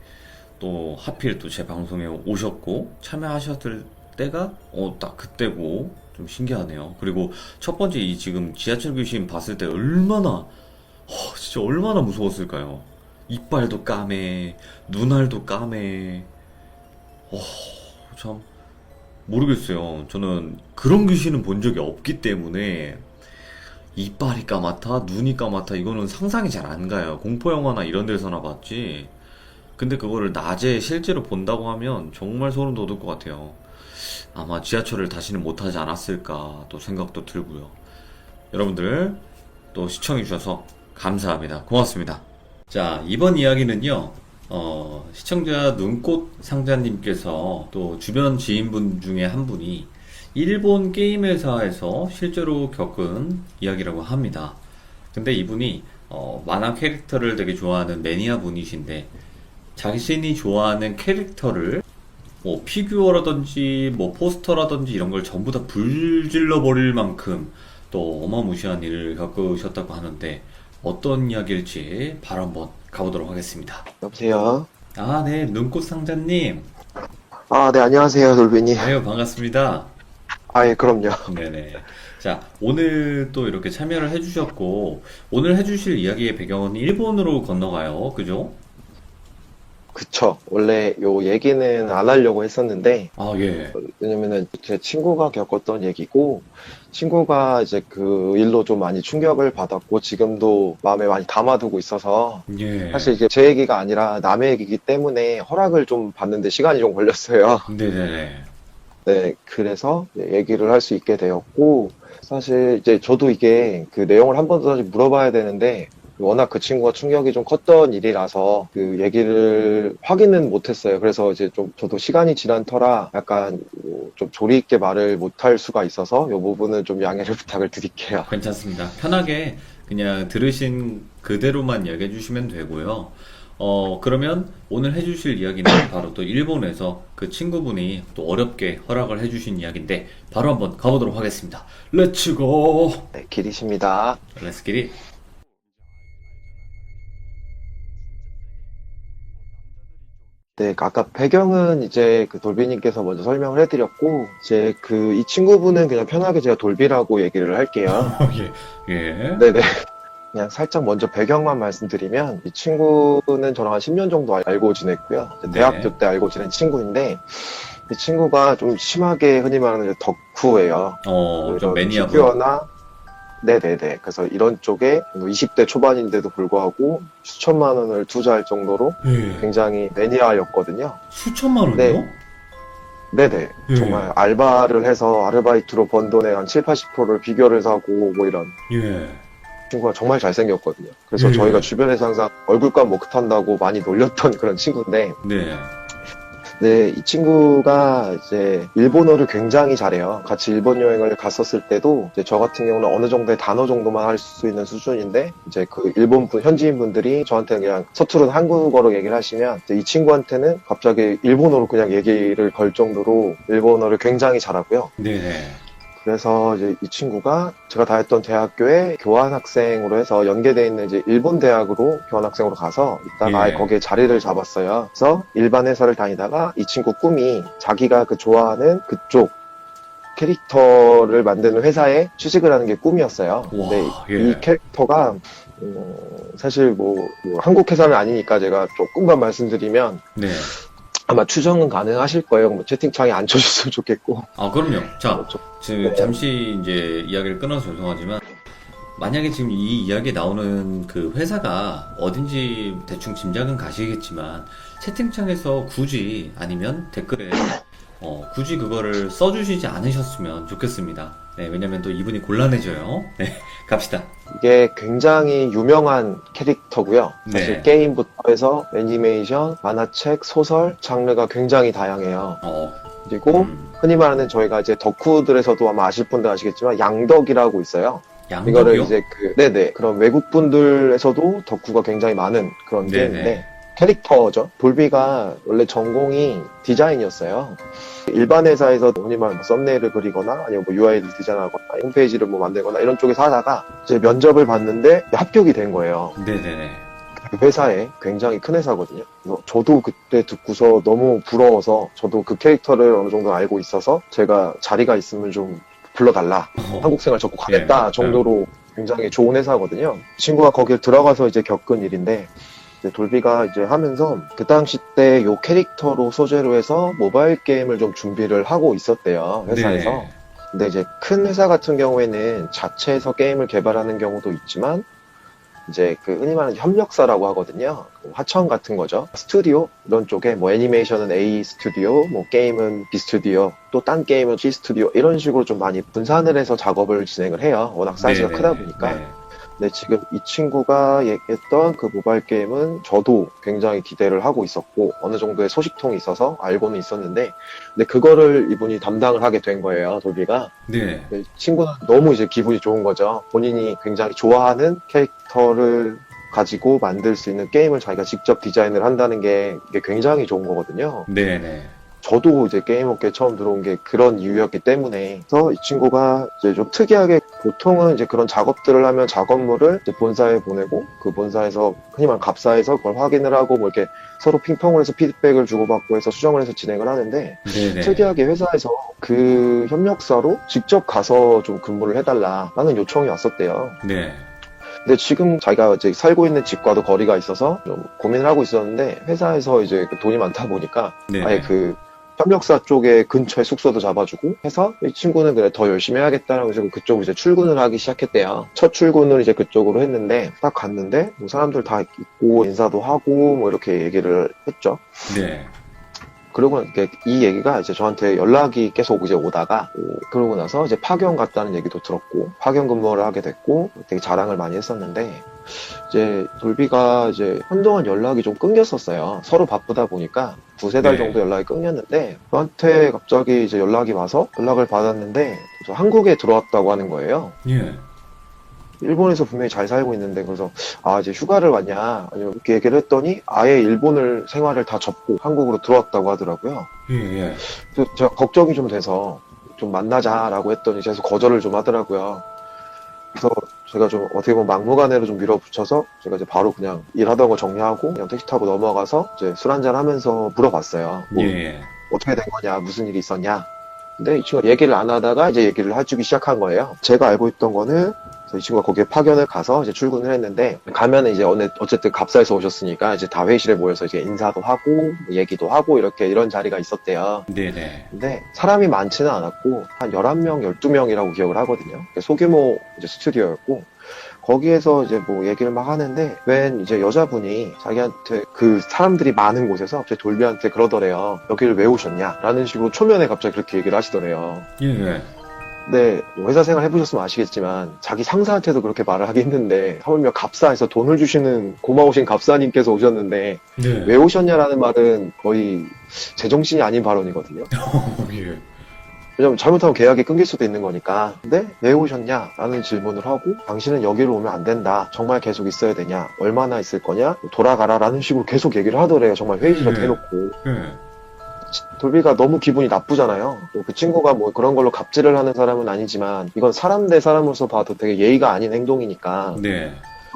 또 하필 또 제 방송에 오셨고 참여하셨을 때가 딱 그때고 좀 신기하네요. 그리고 첫 번째 이 지금 지하철 귀신 봤을 때 진짜 얼마나 무서웠을까요? 이빨도 까매, 눈알도 까매. 참 모르겠어요. 저는 그런 귀신은 본 적이 없기 때문에 이빨이 까맣다, 눈이 까맣다 이거는 상상이 잘 안 가요. 공포 영화나 이런 데서나 봤지. 근데 그거를 낮에 실제로 본다고 하면 정말 소름 돋을 것 같아요. 아마 지하철을 다시는 못 타지 않았을까 또 생각도 들고요. 여러분들 또 시청해주셔서 감사합니다. 고맙습니다. 자, 이번 이야기는요, 시청자 눈꽃 상자님께서 또 주변 지인분 중에 한 분이 일본 게임 회사에서 실제로 겪은 이야기라고 합니다. 근데 이분이 만화 캐릭터를 되게 좋아하는 매니아 분이신데 자신이 좋아하는 캐릭터를 뭐 피규어라든지 뭐 포스터라든지 이런 걸 전부 다 불질러 버릴 만큼 또 어마무시한 일을 겪으셨다고 하는데 어떤 이야기일지 바로 한번 가보도록 하겠습니다. 여보세요? 네, 눈꽃 상자님. 네, 안녕하세요, 돌비님. 반갑습니다. 아, 예, 그럼요. 네네. 자, 오늘 또 이렇게 참여를 해주셨고, 오늘 해주실 이야기의 배경은 일본으로 건너가요. 그죠? 그쵸. 원래 요 얘기는 안 하려고 했었는데, 아, 예. 왜냐면은 제 친구가 겪었던 얘기고, 친구가 이제 그 일로 좀 많이 충격을 받았고, 지금도 마음에 많이 담아두고 있어서, 예. 사실 이게 제 얘기가 아니라 남의 얘기이기 때문에 허락을 좀 받는데 시간이 좀 걸렸어요. 네네네. 네, 그래서 얘기를 할 수 있게 되었고, 사실 이제 저도 이게 그 내용을 한 번 더 물어봐야 되는데, 워낙 그 친구가 충격이 좀 컸던 일이라서 그 얘기를 확인은 못했어요. 그래서 이제 좀 저도 시간이 지난 터라 약간 좀 조리 있게 말을 못할 수가 있어서 이 부분은 좀 양해를 부탁을 드릴게요. 괜찮습니다. 편하게 그냥 들으신 그대로만 이야기해 주시면 되고요. 그러면 오늘 해주실 이야기는 바로 또 일본에서 그 친구분이 또 어렵게 허락을 해주신 이야기인데, 바로 한번 가보도록 하겠습니다. 렛츠고! 네, 길이십니다. 렛츠기릿! 네, 아까 배경은 이제 그 돌비님께서 먼저 설명을 해드렸고, 이제 그 이 친구분은 그냥 편하게 제가 돌비라고 얘기를 할게요. 예. 예. 네네. 그냥 살짝 먼저 배경만 말씀드리면, 이 친구는 저랑 한 10년 정도 알고 지냈고요. 이제 네. 대학교 때 알고 지낸 친구인데, 이 친구가 좀 심하게 흔히 말하는 덕후예요. 좀 매니아분. 피규어나, 네네네. 그래서 이런 쪽에 20대 초반인데도 불구하고 수천만 원을 투자할 정도로 예. 굉장히 매니아였거든요. 수천만 원이요? 네. 네네. 예. 정말 알바를 해서 아르바이트로 번 돈의 한 7, 80%를 비교를 사고 뭐 이런 예. 친구가 정말 잘생겼거든요. 그래서 예. 저희가 주변에서 항상 얼굴값 못한다고 많이 놀렸던 그런 친구인데, 네. 네, 이 친구가 이제 일본어를 굉장히 잘해요. 같이 일본 여행을 갔었을 때도 이제 저 같은 경우는 어느 정도의 단어 정도만 할 수 있는 수준인데, 이제 그 일본 분, 현지인 분들이 저한테 그냥 서투른 한국어로 얘기를 하시면, 이제 이 친구한테는 갑자기 일본어로 그냥 얘기를 걸 정도로 일본어를 굉장히 잘하고요. 네네. 그래서 이제 이 친구가 제가 다녔던 대학교에 교환학생으로 해서 연계되어 있는 이제 일본 대학으로 교환학생으로 가서 있다가 아예 예. 거기에 자리를 잡았어요. 그래서 일반 회사를 다니다가 이 친구 꿈이 자기가 그 좋아하는 그쪽 캐릭터를 만드는 회사에 취직을 하는 게 꿈이었어요. 와, 근데 예. 이 캐릭터가 사실 뭐 한국 회사는 아니니까 제가 조금만 말씀드리면 네. 아마 추정은 가능하실 거예요. 뭐 채팅창에 안 쳐주셨으면 좋겠고. 아, 그럼요. 자, 좀- 지금 네. 잠시 이제 이야기를 끊어서 죄송하지만, 만약에 지금 이 이야기에 나오는 그 회사가 어딘지 대충 짐작은 가시겠지만, 채팅창에서 굳이 아니면 댓글에 굳이 그거를 써주시지 않으셨으면 좋겠습니다. 네, 왜냐면 또 이분이 곤란해져요. 네, 갑시다. 이게 굉장히 유명한 캐릭터고요. 사실 네. 게임부터 해서 애니메이션, 만화책, 소설, 장르가 굉장히 다양해요. 그리고 흔히 말하는 저희가 이제 덕후들에서도 아마 아실 분들 아시겠지만 양덕이라고 있어요. 이거를 양덕이요? 이제 네네 그런 외국 분들에서도 덕후가 굉장히 많은 그런 네네. 게임인데 캐릭터죠. 돌비가 원래 전공이 디자인이었어요. 일반 회사에서 흔히 말하는 썸네일을 그리거나 아니면 뭐 UI를 디자인하거나 홈페이지를 뭐 만들거나 이런 쪽에서 하다가 이제 면접을 봤는데 합격이 된 거예요. 네네네. 그 회사에 굉장히 큰 회사거든요. 그래서 저도 그때 듣고서 너무 부러워서 저도 그 캐릭터를 어느 정도 알고 있어서 제가 자리가 있으면 좀 불러달라. 한국 생활 적극 하겠다 예. 정도로 굉장히 좋은 회사거든요. 친구가 거길 들어가서 이제 겪은 일인데 이제 돌비가 이제 하면서 그 당시 때 요 캐릭터로 소재로 해서 모바일 게임을 좀 준비를 하고 있었대요. 회사에서. 네. 근데 이제 큰 회사 같은 경우에는 자체에서 게임을 개발하는 경우도 있지만 이제 그 흔히 말하는 협력사라고 하거든요. 그 하청 같은 거죠. 스튜디오 이런 쪽에 뭐 애니메이션은 A 스튜디오, 뭐 게임은 B 스튜디오, 또 딴 게임은 C 스튜디오 이런 식으로 좀 많이 분산을 해서 작업을 진행을 해요. 워낙 사이즈가 네네. 크다 보니까. 네. 네, 지금 이 친구가 얘기했던 그 모바일 게임은 저도 굉장히 기대를 하고 있었고 어느 정도의 소식통이 있어서 알고는 있었는데 근데 그거를 이분이 담당을 하게 된 거예요. 돌비가. 네. 네, 친구는 너무 이제 기분이 좋은 거죠. 본인이 굉장히 좋아하는 캐릭터를 가지고 만들 수 있는 게임을 자기가 직접 디자인을 한다는 게 이게 굉장히 좋은 거거든요. 네네. 저도 이제 게임 업계에 처음 들어온 게 그런 이유였기 때문에 그래서 이 친구가 이제 좀 특이하게 보통은 이제 그런 작업들을 하면 작업물을 이제 본사에 보내고 그 본사에서 흔히 말하는 갑사에서 그걸 확인을 하고 뭐 이렇게 서로 핑퐁을 해서 피드백을 주고받고 해서 수정을 해서 진행을 하는데 네네. 특이하게 회사에서 그 협력사로 직접 가서 좀 근무를 해달라라는 요청이 왔었대요. 네. 근데 지금 자기가 이제 살고 있는 집과도 거리가 있어서 좀 고민을 하고 있었는데 회사에서 이제 돈이 많다 보니까 네네. 아예 그 협력사 쪽에 근처에 숙소도 잡아주고 해서 이 친구는 그래 더 열심히 해야겠다라고 해서 그쪽으로 이제 출근을 하기 시작했대요. 첫 출근을 이제 그쪽으로 했는데 딱 갔는데 뭐 사람들 다 있고 인사도 하고 뭐 이렇게 얘기를 했죠. 네. 그러고 이 얘기가 이제 저한테 연락이 계속 이제 오다가 그러고 나서 이제 파견 갔다는 얘기도 들었고 파견 근무를 하게 됐고 되게 자랑을 많이 했었는데 이제 돌비가 이제 한동안 연락이 좀 끊겼었어요. 서로 바쁘다 보니까 두세 달 네. 정도 연락이 끊겼는데 저한테 갑자기 이제 연락이 와서 연락을 받았는데 저 한국에 들어왔다고 하는 거예요. 예. 일본에서 분명히 잘 살고 있는데 그래서 아 이제 휴가를 왔냐 아니면 이렇게 얘기를 했더니 아예 일본을 생활을 다 접고 한국으로 들어왔다고 하더라고요. 예, 예. 그래서 제가 걱정이 좀 돼서 좀 만나자라고 했더니 계속 거절을 좀 하더라고요. 그래서 제가 좀 어떻게 보면 막무가내로 좀 밀어붙여서 제가 이제 바로 그냥 일하던 거 정리하고 그냥 택시 타고 넘어가서 이제 술 한잔 하면서 물어봤어요. 뭐 예. 어떻게 된 거냐 무슨 일이 있었냐. 근데 이 친구가 얘기를 안 하다가 이제 얘기를 해주기 시작한 거예요. 제가 알고 있던 거는 그래서 이 친구가 거기에 파견을 가서 이제 출근을 했는데 가면은 이제 어쨌든 갑사에서 오셨으니까 이제 다 회의실에 모여서 이제 인사도 하고 뭐 얘기도 하고 이런 자리가 있었대요. 네네. 근데 사람이 많지는 않았고 한 11명, 12명이라고 기억을 하거든요. 소규모 이제 스튜디오였고 거기에서 이제 뭐 얘기를 막 하는데 웬 이제 여자분이 자기한테 그 사람들이 많은 곳에서 제 돌비한테 그러더래요. 여기를 왜 오셨냐? 라는 식으로 초면에 갑자기 그렇게 얘기를 하시더래요. 예. 근데 뭐 회사 생활 해보셨으면 아시겠지만 자기 상사한테도 그렇게 말을 하기 힘든데 하물며 갑사에서 돈을 주시는 고마우신 갑사님께서 오셨는데 네. 왜 오셨냐라는 말은 거의 제정신이 아닌 발언이거든요. 예. 왜냐면 잘못하면 계약이 끊길 수도 있는 거니까. 근데 왜 오셨냐라는 질문을 하고 당신은 여기로 오면 안 된다. 정말 계속 있어야 되냐? 얼마나 있을 거냐? 돌아가라라는 식으로 계속 얘기를 하더래요. 정말 회의실에 네. 대놓고. 예. 돌비가 너무 기분이 나쁘잖아요. 또그 친구가 뭐 그런 걸로 갑질을 하는 사람은 아니지만 이건 사람 대 사람으로서 봐도 되게 예의가 아닌 행동이니까 네.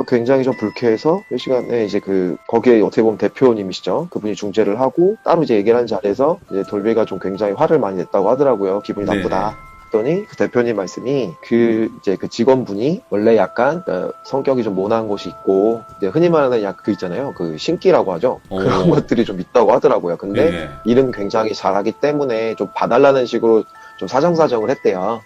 굉장히 좀 불쾌해서 이 시간에 이제 거기에 어떻게 보면 대표님이시죠. 그분이 중재를 하고 따로 이제 얘기를 한 자리에서 이제 돌비가 좀 굉장히 화를 많이 냈다고 하더라고요. 기분이 네. 나쁘다. 했더니 그 대표님 말씀이 이제 그 직원분이 원래 약간 성격이 좀 모나한 곳이 있고 이제 흔히 말하는 그 있잖아요. 그 신기라고 하죠. 그런 것들이 좀 있다고 하더라고요. 근데 네. 일은 굉장히 잘하기 때문에 좀 봐달라는 식으로 좀 사정사정을 했대요.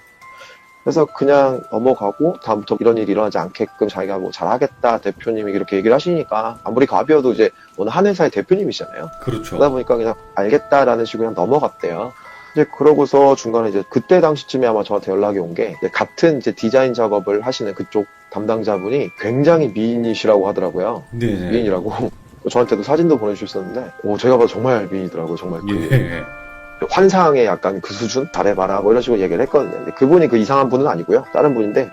그래서 그냥 넘어가고 다음부터 이런 일이 일어나지 않게끔 자기가 뭐 잘하겠다 대표님이 이렇게 얘기를 하시니까 아무리 갑이어도 이제 어느 한 회사의 대표님이시잖아요. 그렇죠. 그러다 보니까 그냥 알겠다라는 식으로 그냥 넘어갔대요. 이제 그러고서 중간에 이제 그때 당시쯤에 아마 저한테 연락이 온 게 같은 이제 디자인 작업을 하시는 그쪽 담당자분이 굉장히 미인이시라고 하더라고요. 네네. 미인이라고 저한테도 사진도 보내주셨었는데 제가 봐도 정말 미인이더라고요. 정말 예. 환상의 약간 그 수준 잘해봐라 뭐 이런 식으로 얘기를 했거든요. 근데 그분이 그 이상한 분은 아니고요. 다른 분인데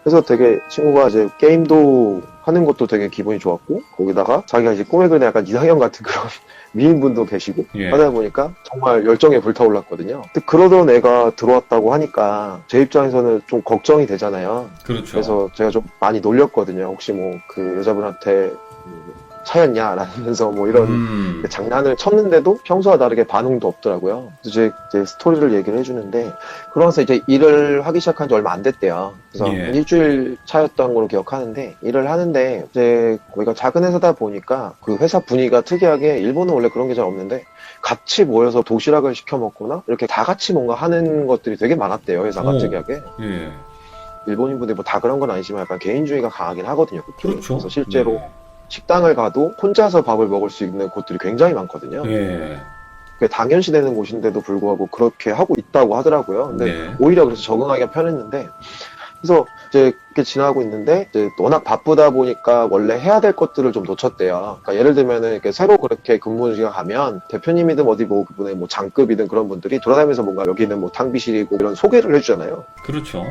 그래서 되게 친구가 이제 게임도 하는 것도 되게 기분이 좋았고 거기다가 자기가 이제 꿈에 그리는 약간 이상형 같은 그런 미인분도 계시고 예. 하다 보니까 정말 열정에 불타올랐거든요. 근데 그러던 애가 들어왔다고 하니까 제 입장에서는 좀 걱정이 되잖아요. 그렇죠. 그래서 제가 좀 많이 놀렸거든요. 혹시 뭐 그 여자분한테 차였냐 라면서 뭐 이런 장난을 쳤는데도 평소와 다르게 반응도 없더라고요. 그래서 이제 스토리를 얘기를 해주는데 그러면서 이제 일을 하기 시작한 지 얼마 안 됐대요. 그래서 예. 한 일주일 차였던 걸로 기억하는데 일을 하는데 이제 거기가 작은 회사다 보니까 그 회사 분위기가 특이하게 일본은 원래 그런 게 잘 없는데 같이 모여서 도시락을 시켜 먹거나 이렇게 다 같이 뭔가 하는 것들이 되게 많았대요. 회사가 오. 특이하게. 예. 일본인분들이 뭐 다 그런 건 아니지만 약간 개인주의가 강하긴 하거든요. 그쪽은. 그렇죠. 그래서 실제로 식당을 가도 혼자서 밥을 먹을 수 있는 곳들이 굉장히 많거든요. 예. 그게 당연시되는 곳인데도 불구하고 그렇게 하고 있다고 하더라고요. 근데 네. 오히려 그래서 적응하기가 편했는데 그래서 이제 이렇게 지나고 있는데 이제 워낙 바쁘다 보니까 원래 해야 될 것들을 좀 놓쳤대요. 그러니까 예를 들면은 이렇게 새로 그렇게 근무지가 가면 대표님이든 어디 뭐 그분의 뭐 장급이든 그런 분들이 돌아다니면서 뭔가 여기는 뭐 탕비실이고 이런 소개를 해주잖아요. 그렇죠.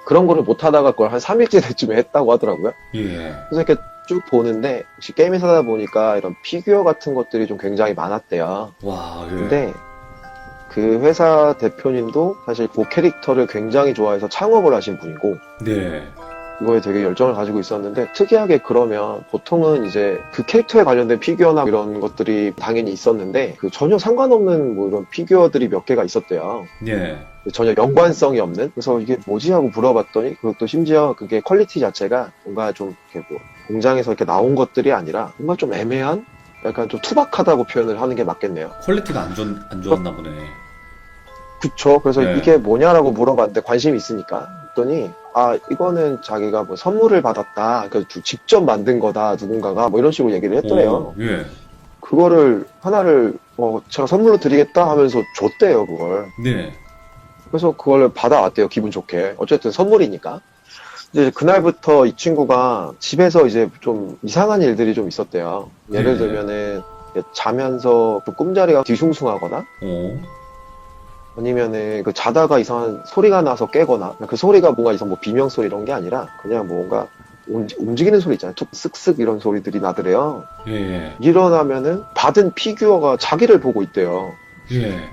그런 거를 못 하다가 그걸 한 3일째 때쯤에 했다고 하더라고요. 예. 그래서 이렇게 쭉 보는데 혹시 게임 회사다 보니까 이런 피규어 같은 것들이 좀 굉장히 많았대요. 와, 예. 근데 그 회사 대표님도 사실 그 캐릭터를 굉장히 좋아해서 창업을 하신 분이고, 네. 이거에 되게 열정을 가지고 있었는데, 특이하게 그러면 보통은 이제 그 캐릭터에 관련된 피규어나 이런 것들이 당연히 있었는데, 그 전혀 상관없는 뭐 이런 피규어들이 몇 개가 있었대요. 예. 전혀 연관성이 없는? 그래서 이게 뭐지 하고 물어봤더니, 그것도 심지어 그게 퀄리티 자체가 뭔가 좀 이렇게 뭐 공장에서 이렇게 나온 것들이 아니라 뭔가 좀 애매한? 약간 좀 투박하다고 표현을 하는 게 맞겠네요. 퀄리티가 안 좋았나 보네. 그쵸. 그래서 네. 이게 뭐냐라고 물어봤는데 관심이 있으니까. 그랬더니, 아, 이거는 자기가 뭐 선물을 받았다. 그 직접 만든 거다. 누군가가 뭐 이런 식으로 얘기를 했더래요. 오, 예. 그거를 하나를 제가 선물로 드리겠다 하면서 줬대요, 그걸. 네. 그래서 그걸 받아왔대요, 기분 좋게. 어쨌든 선물이니까. 이제 그날부터 이 친구가 집에서 이제 좀 이상한 일들이 좀 있었대요. 예를 네. 들면은 자면서 그 꿈자리가 뒤숭숭하거나 오. 아니면은 그 자다가 이상한 소리가 나서 깨거나 그 소리가 뭔가 이상 뭐 비명 소리 이런 게 아니라 그냥 뭔가 움직이는 소리 있잖아요. 툭 쓱쓱 이런 소리들이 나더래요. 예. 일어나면은 받은 피규어가 자기를 보고 있대요. 예.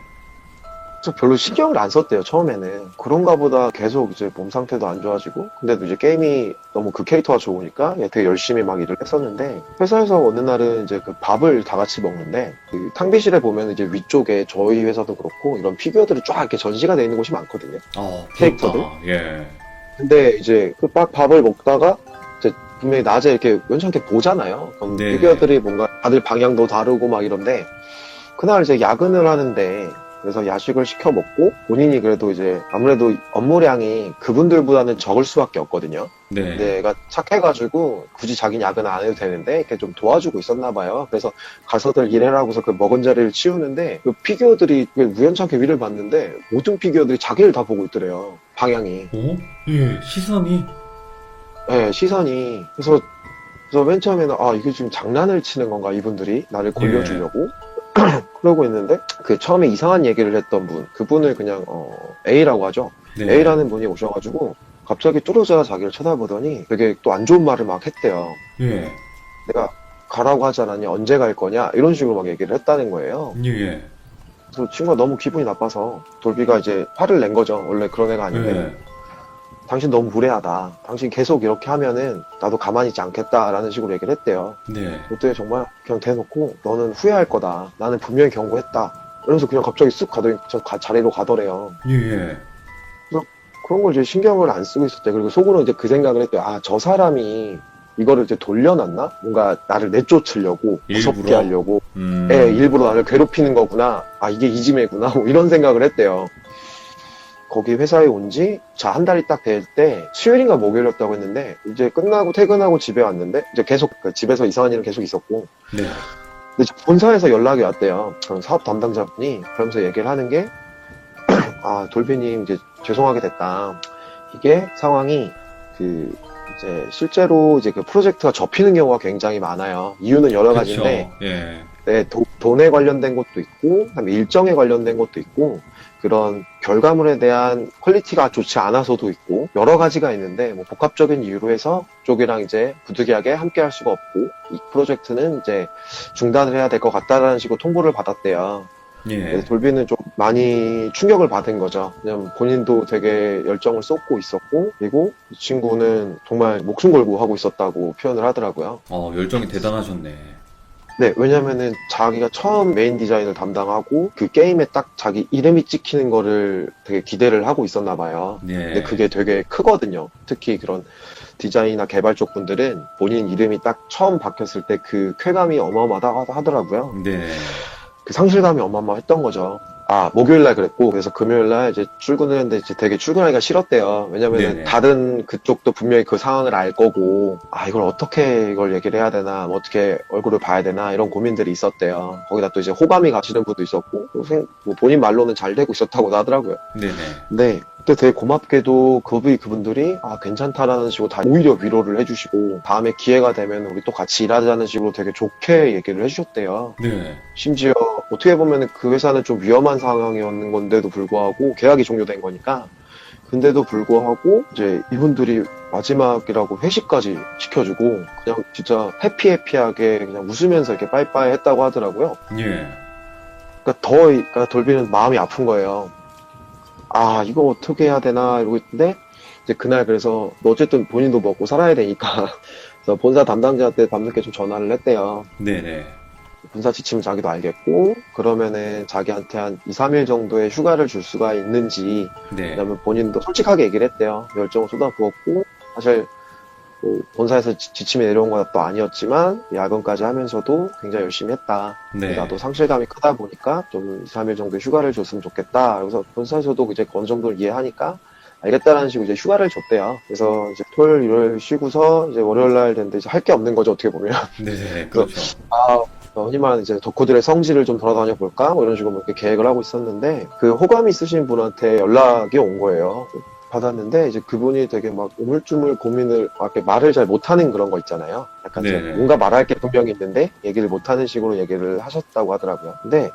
그래서 별로 신경을 안 썼대요, 처음에는. 그런가 보다 계속 이제 몸 상태도 안 좋아지고, 근데도 이제 게임이 너무 그 캐릭터가 좋으니까 되게 열심히 막 일을 했었는데, 회사에서 어느 날은 이제 그 밥을 다 같이 먹는데, 그 탕비실에 보면 이제 위쪽에 저희 회사도 그렇고, 이런 피규어들이 쫙 이렇게 전시가 돼 있는 곳이 많거든요. 캐릭터들? 예. 근데 이제 그 밥을 먹다가, 이제 분명히 낮에 이렇게 연찮게 보잖아요. 그럼 네. 피규어들이 뭔가 다들 방향도 다르고 막 이런데, 그날 이제 야근을 하는데, 그래서 야식을 시켜 먹고 본인이 그래도 이제 아무래도 업무량이 그분들보다는 적을 수밖에 없거든요. 네. 근데 얘가 착해가지고 굳이 자기는 야근 안 해도 되는데 이렇게 좀 도와주고 있었나 봐요. 그래서 가서들 일해라고서 그 먹은 자리를 치우는데 그 피규어들이 우연찮게 위를 봤는데 모든 피규어들이 자기를 다 보고 있더래요. 방향이. 오? 예. 시선이. 네, 시선이. 그래서 맨 처음에는 아 이게 지금 장난을 치는 건가 이분들이 나를 골려주려고. 그러고 있는데 그 처음에 이상한 얘기를 했던 분 그분을 그냥 A라고 하죠. 네. A라는 분이 오셔가지고 갑자기 뚫어져라 자기를 쳐다보더니 되게 또 안 좋은 말을 막 했대요. 예. 내가 가라고 하지 않았니? 언제 갈 거냐? 이런 식으로 막 얘기를 했다는 거예요. 예. 그래서 친구가 너무 기분이 나빠서 돌비가 이제 화를 낸 거죠. 원래 그런 애가 아닌데 예. 당신 너무 무례하다. 당신 계속 이렇게 하면은 나도 가만히 있지 않겠다라는 식으로 얘기를 했대요. 네. 그때 정말 그냥 대놓고 너는 후회할 거다. 나는 분명히 경고했다. 이러면서 그냥 갑자기 쓱 가더니 자리로 가더래요. 예. 그런 걸 이제 신경을 안 쓰고 있었대. 그리고 속으로 이제 그 생각을 했대요. 아, 저 사람이 이거를 이제 돌려놨나? 뭔가 나를 내쫓으려고, 무섭게 일부러? 하려고. 예, 일부러 나를 괴롭히는 거구나. 아, 이게 이지매구나. 뭐 이런 생각을 했대요. 거기 회사에 온 지, 한 달이 딱 될 때, 수요일인가 목요일이었다고 했는데, 이제 끝나고 퇴근하고 집에 왔는데, 이제 계속 집에서 이상한 일은 계속 있었고, 네. 근데 이제 본사에서 연락이 왔대요. 그럼 사업 담당자분이, 그러면서 얘기를 하는 게, 아, 돌비님, 이제 죄송하게 됐다. 이게 상황이, 이제 실제로 이제 그 프로젝트가 접히는 경우가 굉장히 많아요. 이유는 여러 가지인데, 그렇죠. 예. 네, 돈에 관련된 것도 있고, 그다음에 일정에 관련된 것도 있고, 그런 결과물에 대한 퀄리티가 좋지 않아서도 있고, 여러 가지가 있는데, 뭐 복합적인 이유로 해서 쪽이랑 이제 부득이하게 함께 할 수가 없고, 이 프로젝트는 이제 중단을 해야 될 것 같다라는 식으로 통보를 받았대요. 예. 그래서 돌비는 좀 많이 충격을 받은 거죠. 왜냐면 본인도 되게 열정을 쏟고 있었고, 그리고 이 친구는 정말 목숨 걸고 하고 있었다고 표현을 하더라고요. 열정이 대단하셨네. 네, 왜냐면은 자기가 처음 메인 디자인을 담당하고 그 게임에 딱 자기 이름이 찍히는 거를 되게 기대를 하고 있었나 봐요. 네. 근데 그게 되게 크거든요. 특히 그런 디자인이나 개발 쪽 분들은 본인 이름이 딱 처음 박혔을 때 그 쾌감이 어마어마하다 하더라고요. 네. 그 상실감이 어마어마했던 거죠. 아, 목요일날 그랬고, 그래서 금요일날 이제 출근을 했는데 이제 되게 출근하기가 싫었대요. 왜냐면은 네네. 다른 그쪽도 분명히 그 상황을 알 거고, 아, 이걸 어떻게 이걸 얘기를 해야 되나, 뭐 어떻게 얼굴을 봐야 되나, 이런 고민들이 있었대요. 거기다 또 이제 호감이 가시는 분도 있었고, 뭐 본인 말로는 잘 되고 있었다고 하더라고요. 네네. 네. 그때 되게 고맙게도 그분들이 아 괜찮다라는 식으로 다 오히려 위로를 해주시고 다음에 기회가 되면 우리 또 같이 일하자는 식으로 되게 좋게 얘기를 해주셨대요. 네. 심지어 어떻게 보면 그 회사는 좀 위험한 상황이었는 건데도 불구하고 계약이 종료된 거니까 근데도 불구하고 이제 이분들이 마지막이라고 회식까지 시켜주고 그냥 진짜 해피해피하게 그냥 웃으면서 이렇게 빠이빠이 했다고 하더라고요. 예. 그러니까 돌비는 마음이 아픈 거예요. 아, 이거 어떻게 해야 되나 이러고 있는데 이제 그날 그래서 어쨌든 본인도 먹고 살아야 되니까 그래서 본사 담당자한테 밤늦게 좀 전화를 했대요. 네네. 본사 지침 자기도 알겠고 그러면은 자기한테 한 2, 3일 정도의 휴가를 줄 수가 있는지 네. 그다음에 본인도 솔직하게 얘기를 했대요. 열정을 쏟아부었고 사실 뭐 본사에서 지침이 내려온 것도 아니었지만 야근까지 하면서도 굉장히 열심히 했다. 네. 나도 상실감이 크다 보니까 좀 2, 3일 정도 휴가를 줬으면 좋겠다. 그래서 본사에서도 이제 어느 정도 이해하니까 알겠다라는 식으로 이제 휴가를 줬대요. 그래서 이제 토요일, 일요일 쉬고서 이제 월요일 날 됐는데 이제 할 게 없는 거죠, 어떻게 보면. 네네. 그렇죠. 아, 흔히 말하는 이제 덕후들의 성지를 좀 돌아다녀 볼까? 뭐 이런 식으로 이렇게 계획을 하고 있었는데, 그 호감 있으신 분한테 연락이 온 거예요. 받았는데, 이제 그분이 되게 막 우물쭈물 고민을, 막 이렇게 말을 잘 못하는 그런 거 있잖아요. 약간 이제 네네. 뭔가 말할 게 분명히 있는데, 얘기를 못하는 식으로 얘기를 하셨다고 하더라고요. 근데,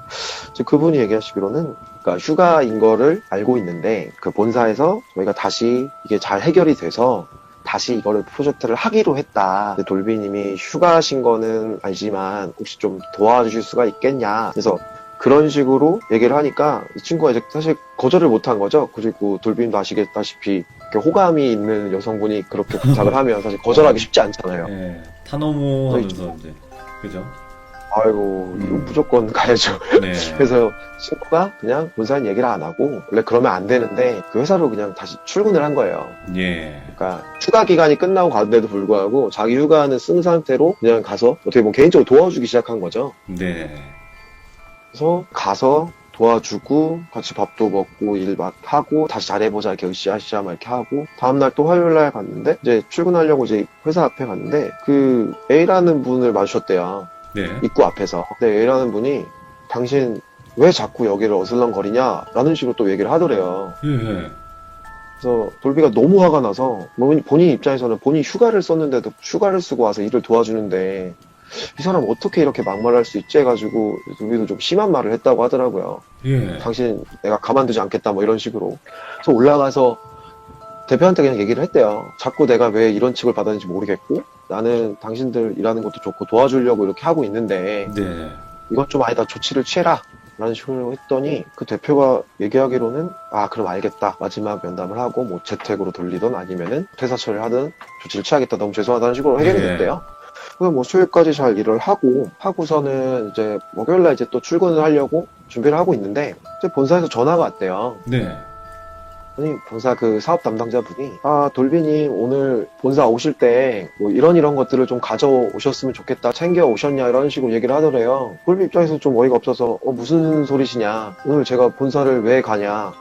이제 그분이 얘기하시기로는, 그러니까 휴가인 거를 알고 있는데, 그 본사에서 저희가 다시 이게 잘 해결이 돼서, 다시 이거를 프로젝트를 하기로 했다. 근데 돌비님이 휴가신 거는 알지만 혹시 좀 도와주실 수가 있겠냐. 그래서 그런 식으로 얘기를 하니까 이 친구가 이제 사실 거절을 못한 거죠. 그리고 돌비님도 아시겠다시피 이렇게 호감이 있는 여성분이 그렇게 부탁을 하면 사실 거절하기 쉽지 않잖아요. 네. 타노모 하면서 이제 그죠? 아이고 이거 무조건 가야죠. 네. 그래서 친구가 그냥 본사는 얘기를 안 하고 원래 그러면 안 되는데 그 회사로 그냥 다시 출근을 한 거예요. 예. 그러니까 휴가 기간이 끝나고 갔는데도 불구하고 자기 휴가는 쓴 상태로 그냥 가서 어떻게 보면 개인적으로 도와주기 시작한 거죠. 네. 그래서 가서 도와주고 같이 밥도 먹고 일 막 하고 다시 잘해보자 이렇게 으쌰으쌰 막 이렇게 하고 다음날 또 화요일 날 갔는데 이제 출근하려고 이제 회사 앞에 갔는데 그 A라는 분을 마주쳤대요. 네. 입구 앞에서. 근데 A라는 분이 당신 왜 자꾸 여기를 어슬렁거리냐 라는 식으로 또 얘기를 하더래요. 예. 그래서 돌비가 너무 화가 나서 본인 입장에서는 본인이 휴가를 썼는데도 휴가를 쓰고 와서 일을 도와주는데 이 사람 어떻게 이렇게 막말할 수 있지 해가지고 돌비도 좀 심한 말을 했다고 하더라고요. 예. 당신 내가 가만두지 않겠다 뭐 이런 식으로. 그래서 올라가서 대표한테 그냥 얘기를 했대요. 자꾸 내가 왜 이런 칙을 받았는지 모르겠고 나는 당신들 일하는 것도 좋고 도와주려고 이렇게 하고 있는데 네. 이건 좀 아니다 조치를 취해라 라는 식으로 했더니 그 대표가 얘기하기로는 아 그럼 알겠다 마지막 면담을 하고 뭐 재택으로 돌리든 아니면은 퇴사 처리를 하든 조치를 취하겠다 너무 죄송하다는 식으로 해결이 네. 됐대요. 그래서 뭐 수요일까지 잘 일을 하고서는 이제 목요일날 이제 또 출근을 하려고 준비를 하고 있는데 이제 본사에서 전화가 왔대요. 네. 아니 본사 그 사업 담당자분이 아 돌비님 오늘 본사 오실 때 뭐 이런 것들을 좀 가져오셨으면 좋겠다 챙겨 오셨냐 이런 식으로 얘기를 하더래요. 돌비 입장에서 좀 어이가 없어서 무슨 소리시냐 오늘 제가 본사를 왜 가냐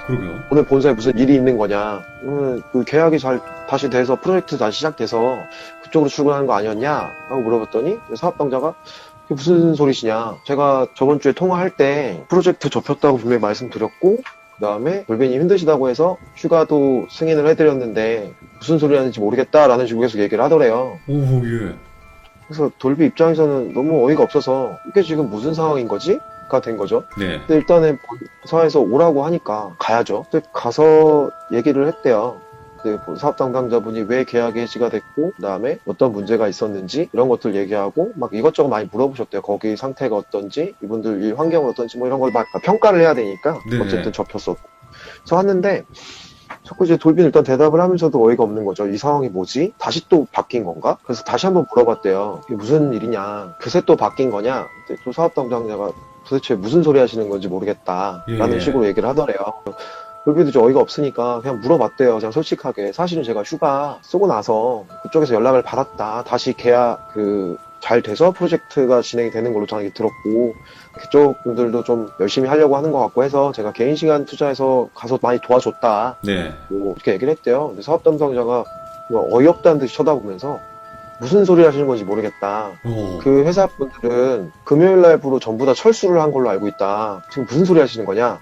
그러게요. 오늘 본사에 무슨 일이 있는 거냐 오늘 그 계약이 잘 다시 돼서 프로젝트 다시 시작돼서 그쪽으로 출근하는 거 아니었냐 하고 물어봤더니 사업 당자가 그게 무슨 소리시냐 제가 저번 주에 통화할 때 프로젝트 접혔다고 분명히 말씀드렸고 그 다음에 돌비님 힘드시다고 해서 휴가도 승인을 해드렸는데 무슨 소리 하는지 모르겠다라는 식으로 계속 얘기를 하더래요. 오, 예. 그래서 돌비 입장에서는 너무 어이가 없어서 이게 지금 무슨 상황인 거지? 가 된 거죠. 네. 근데 일단은 본사에서 오라고 하니까 가야죠. 근데 가서 얘기를 했대요. 근데 사업 담당자분이 왜 계약이 해지가 됐고 그 다음에 어떤 문제가 있었는지 이런 것들 얘기하고 막 이것저것 많이 물어보셨대요. 거기 상태가 어떤지 이분들 일 환경은 어떤지 뭐 이런 걸 막 평가를 해야 되니까 네. 어쨌든 접혔었고 그래서 하는데 자꾸 이제 돌비는 일단 대답을 하면서도 어이가 없는 거죠. 이 상황이 뭐지? 다시 또 바뀐 건가? 그래서 다시 한번 물어봤대요. 이게 무슨 일이냐? 그새 또 바뀐 거냐? 근데 또 사업 담당자가 도대체 무슨 소리 하시는 건지 모르겠다 라는 예. 식으로 얘기를 하더래요. 돌비도 좀 어이가 없으니까 그냥 물어봤대요. 그냥 솔직하게. 사실은 제가 휴가 쓰고 나서 그쪽에서 연락을 받았다. 다시 계약 잘 돼서 프로젝트가 진행이 되는 걸로 저는 들었고 그쪽 분들도 좀 열심히 하려고 하는 것 같고 해서 제가 개인 시간 투자해서 가서 많이 도와줬다. 네. 뭐 이렇게 얘기를 했대요. 근데 사업 담당자가 어이없다는 듯이 쳐다보면서 무슨 소리 하시는 건지 모르겠다. 그 회사 분들은 금요일 날부로 전부 다 철수를 한 걸로 알고 있다. 지금 무슨 소리 하시는 거냐?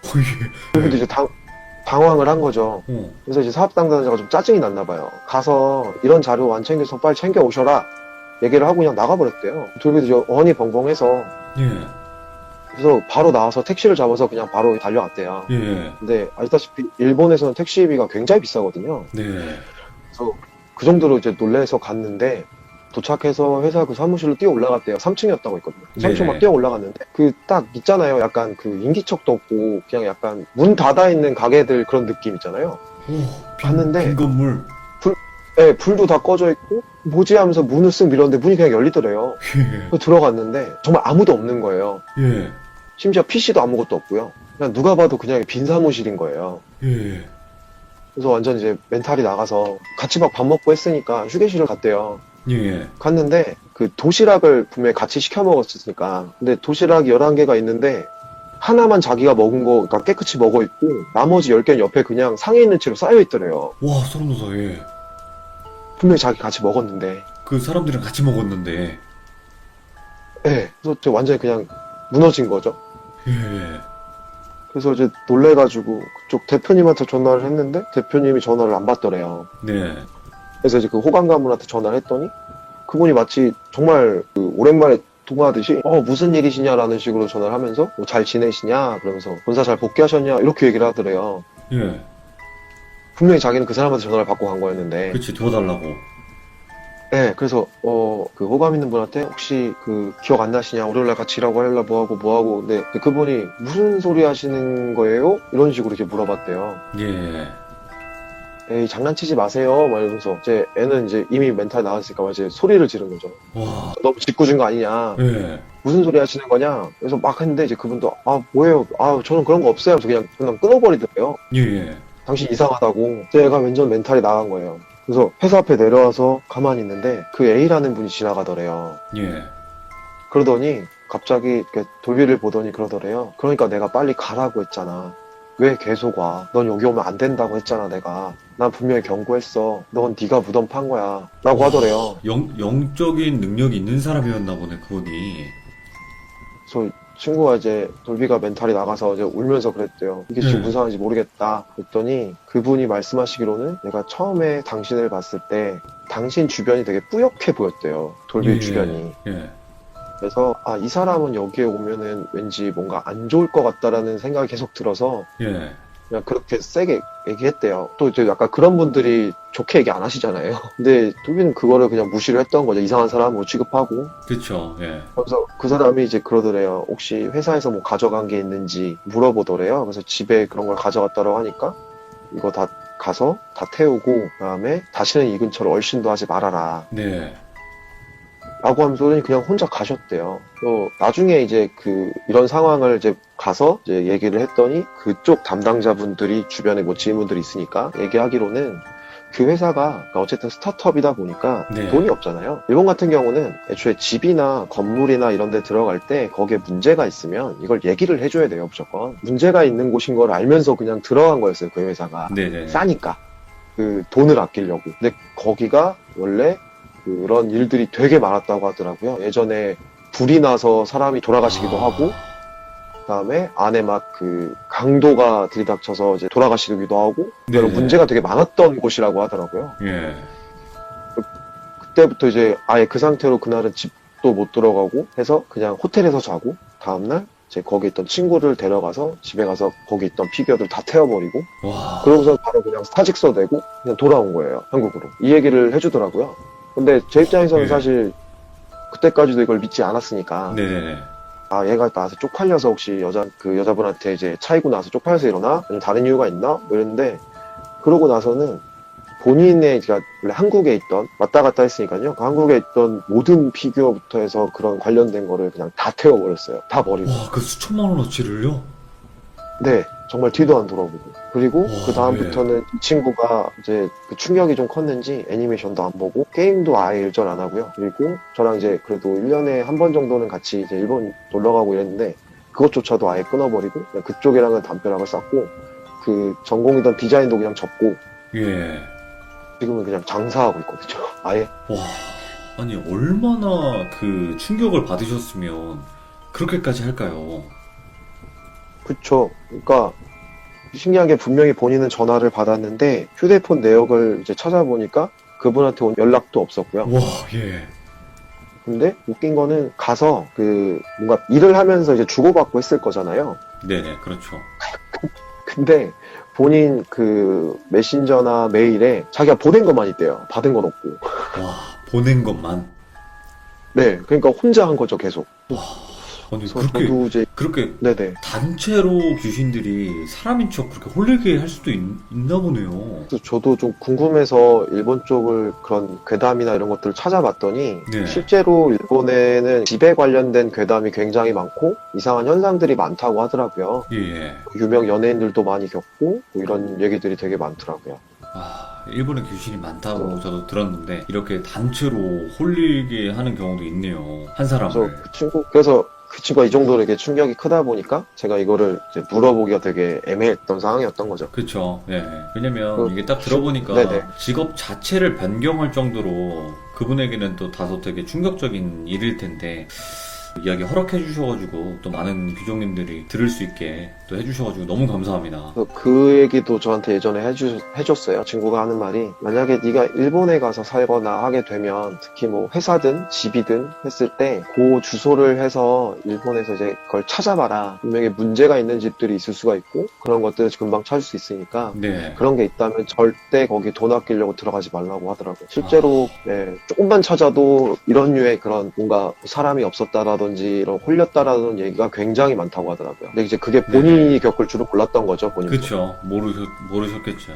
그래도 이제 당황을 한 거죠. 그래서 이제 사업 담당자가 좀 짜증이 났나 봐요. 가서 이런 자료 안 챙겨서 빨리 챙겨 오셔라. 얘기를 하고 그냥 나가버렸대요. 돌비도 이제 어니 벙벙해서. 예. 그래서 바로 나와서 택시를 잡아서 그냥 바로 달려갔대요. 예. 근데 아시다시피 일본에서는 택시비가 굉장히 비싸거든요. 네. 그래서 그 정도로 이제 놀래서 갔는데 도착해서 회사 그 사무실로 뛰어 올라갔대요. 3층이었다고 했거든요. 3층 막 네네. 뛰어 올라갔는데 그 딱 있잖아요. 약간 그 인기척도 없고 그냥 약간 문 닫아 있는 가게들 그런 느낌 있잖아요. 오, 봤는데 빈 건물. 네, 불도 다 꺼져 있고 뭐지 하면서 문을 쓱 밀었는데 문이 그냥 열리더래요. 예. 그래서 들어갔는데 정말 아무도 없는 거예요. 예. 심지어 PC도 아무것도 없고요. 그냥 누가 봐도 그냥 빈 사무실인 거예요. 예. 그래서 완전 이제 멘탈이 나가서 같이 막 밥 먹고 했으니까 휴게실을 갔대요. 예. 갔는데 그 도시락을 분명히 같이 시켜 먹었으니까 근데 도시락이 11개가 있는데 하나만 자기가 먹은 거 그러니까 깨끗이 먹어 있고 나머지 10개는 옆에 그냥 상해 있는 채로 쌓여 있더래요. 와, 소름 돋아. 예. 분명히 자기 같이 먹었는데 그 사람들이랑 같이 먹었는데. 네, 그래서 저 완전히 그냥 무너진 거죠. 예. 그래서 이제 놀래가지고 그쪽 대표님한테 전화를 했는데 대표님이 전화를 안 받더래요. 네. 그래서 이제 그 호감 가문한테 전화를 했더니 그분이 마치 정말 그 오랜만에 통화하듯이 무슨 일이시냐라는 식으로 전화를 하면서 뭐 잘 지내시냐 그러면서 본사 잘 복귀하셨냐 이렇게 얘기를 하더래요. 예. 분명히 자기는 그 사람한테 전화를 받고 간 거였는데 그치, 도와달라고. 네, 그래서 그 호감 있는 분한테 혹시 그 기억 안 나시냐 월요일날 같이 일하고 하려고 뭐하고 근데 그분이 무슨 소리 하시는 거예요? 이런 식으로 이렇게 물어봤대요. 예. 에이 장난치지 마세요 막 이러면서 이제 애는 이제 이미 멘탈 나왔으니까 막 이제 소리를 지른 거죠. 와. 너무 짓궂은 거 아니냐 예. 무슨 소리 하시는 거냐 그래서 막 했는데 이제 그분도 뭐예요 저는 그런 거 없어요 그래서 그냥 끊어버리더래요. 예. 당신 이상하다고. 제가 완전 멘탈이 나간 거예요. 그래서 회사 앞에 내려와서 가만히 있는데 그 A라는 분이 지나가더래요. 예. 그러더니 갑자기 이렇게 돌비를 보더니 그러더래요. 그러니까 내가 빨리 가라고 했잖아. 왜 계속 와? 넌 여기 오면 안 된다고 했잖아 내가. 난 분명히 경고했어. 넌 네가 무덤 판 거야. 라고 하더래요. 영적인 능력이 있는 사람이었나 보네, 그분이. 그래서 친구가 이제 돌비가 멘탈이 나가서 이제 울면서 그랬대요. 이게 지금 무슨 상황인지 모르겠다. 그랬더니 그분이 말씀하시기로는 내가 처음에 당신을 봤을 때 당신 주변이 되게 뿌옇게 보였대요. 돌비 예. 주변이. 예. 그래서 이 사람은 여기에 오면은 왠지 뭔가 안 좋을 것 같다라는 생각이 계속 들어서 예. 그냥 그렇게 세게 얘기했대요. 또 이제 약간 그런 분들이 좋게 얘기 안 하시잖아요. 근데 돌비는 그거를 그냥 무시를 했던 거죠. 이상한 사람으로 취급하고. 그쵸, 예. 그래서 그 사람이 이제 그러더래요. 혹시 회사에서 뭐 가져간 게 있는지 물어보더래요. 그래서 집에 그런 걸 가져갔다고 하니까 이거 다 가서 다 태우고 그다음에 다시는 이 근처로 얼씬도 하지 말아라. 네. 라고 하면서 그냥 혼자 가셨대요. 또 나중에 이제 이런 상황을 이제 가서 이제 얘기를 했더니 그쪽 담당자분들이 주변에 뭐 지인분들이 있으니까 얘기하기로는 그 회사가 어쨌든 스타트업이다 보니까 네. 돈이 없잖아요. 일본 같은 경우는 애초에 집이나 건물이나 이런 데 들어갈 때 거기에 문제가 있으면 이걸 얘기를 해줘야 돼요, 무조건. 문제가 있는 곳인 걸 알면서 그냥 들어간 거였어요, 그 회사가. 네네. 싸니까. 돈을 아끼려고. 근데 거기가 원래 그런 일들이 되게 많았다고 하더라고요. 예전에 불이 나서 사람이 돌아가시기도 하고, 그다음에 안에 막 강도가 들이닥쳐서 이제 돌아가시기도 하고, 그런 네네. 문제가 되게 많았던 곳이라고 하더라고요. 예. 그때부터 이제 아예 그 상태로 그날은 집도 못 들어가고 해서 그냥 호텔에서 자고, 다음날 이제 거기 있던 친구를 데려가서 집에 가서 거기 있던 피규어들 다 태워버리고, 와. 그러고서 바로 그냥 사직서 내고 그냥 돌아온 거예요, 한국으로. 이 얘기를 해주더라고요. 근데 제 입장에서는 예. 사실 그때까지도 이걸 믿지 않았으니까 네네네. 얘가 나한테 쪽팔려서 혹시 여자분한테 이제 차이고 나서 쪽팔려서 이러나? 아니면 다른 이유가 있나? 뭐 이랬는데 그러고 나서는 본인의 제가 원래 한국에 있던 왔다 갔다 했으니까요. 그 한국에 있던 모든 피규어부터 해서 그런 관련된 거를 그냥 다 태워버렸어요. 다 버리고. 와, 그 수천만 원어치를요? 네, 정말 뒤도 안 돌아보고. 그리고 와, 그 다음부터는 이 친구가 이제 그 충격이 좀 컸는지 애니메이션도 안 보고 게임도 아예 일절 안 하고요. 그리고 저랑 이제 그래도 1년에 한 번 정도는 같이 이제 일본 놀러 가고 이랬는데 그것조차도 아예 끊어버리고 그냥 그쪽이랑은 담벼락을 쌓고 그 전공이던 디자인도 그냥 접고 예. 지금은 그냥 장사하고 있거든요. 아예. 와. 아니, 얼마나 그 충격을 받으셨으면 그렇게까지 할까요? 그쵸. 그러니까 신기한 게 분명히 본인은 전화를 받았는데 휴대폰 내역을 이제 찾아보니까 그분한테 온 연락도 없었고요. 와, 예. 근데 웃긴 거는 가서 뭔가 일을 하면서 이제 주고받고 했을 거잖아요. 네네, 그렇죠. 근데 본인 메신저나 메일에 자기가 보낸 것만 있대요. 받은 건 없고. 와, 보낸 것만. 네, 그러니까 혼자 한 거죠, 계속. 아니, 그래서 저도 이제, 그렇게 네네. 단체로 귀신들이 사람인 척 그렇게 홀리게 할 수도 있나 보네요. 그래서 저도 좀 궁금해서 일본 쪽을 그런 괴담이나 이런 것들을 찾아봤더니 네. 실제로 일본에는 집에 관련된 괴담이 굉장히 많고 이상한 현상들이 많다고 하더라고요. 예, 예. 유명 연예인들도 많이 겪고 뭐 이런 얘기들이 되게 많더라고요. 일본에 귀신이 많다고 저도 들었는데 이렇게 단체로 홀리게 하는 경우도 있네요. 한 사람을. 그래서 그 친구가 이 정도로 이렇게 충격이 크다 보니까 제가 이거를 이제 물어보기가 되게 애매했던 상황이었던 거죠. 그쵸. 예. 왜냐면 그, 이게 딱 들어보니까 네네. 직업 자체를 변경할 정도로 그분에게는 또 다소 되게 충격적인 일일 텐데 이야기 허락해 주셔가지고 또 많은 귀족님들이 들을 수 있게 또 해주셔가지고 너무 감사합니다. 그 얘기도 저한테 예전에 해줬어요. 친구가 하는 말이 만약에 네가 일본에 가서 살거나 하게 되면 특히 뭐 회사든 집이든 했을 때 그 주소를 해서 일본에서 이제 그걸 찾아봐라. 분명히 문제가 있는 집들이 있을 수가 있고 그런 것들을 금방 찾을 수 있으니까 네. 그런 게 있다면 절대 거기 돈 아끼려고 들어가지 말라고 하더라고요. 실제로 네, 조금만 찾아도 이런 류의 그런 뭔가 사람이 없었다라든지 이런 홀렸다라는 얘기가 굉장히 많다고 하더라고요. 근데 이제 그게 본인이 겪을 줄은 몰랐던 거죠, 본인도. 그쵸. 모르셨겠죠.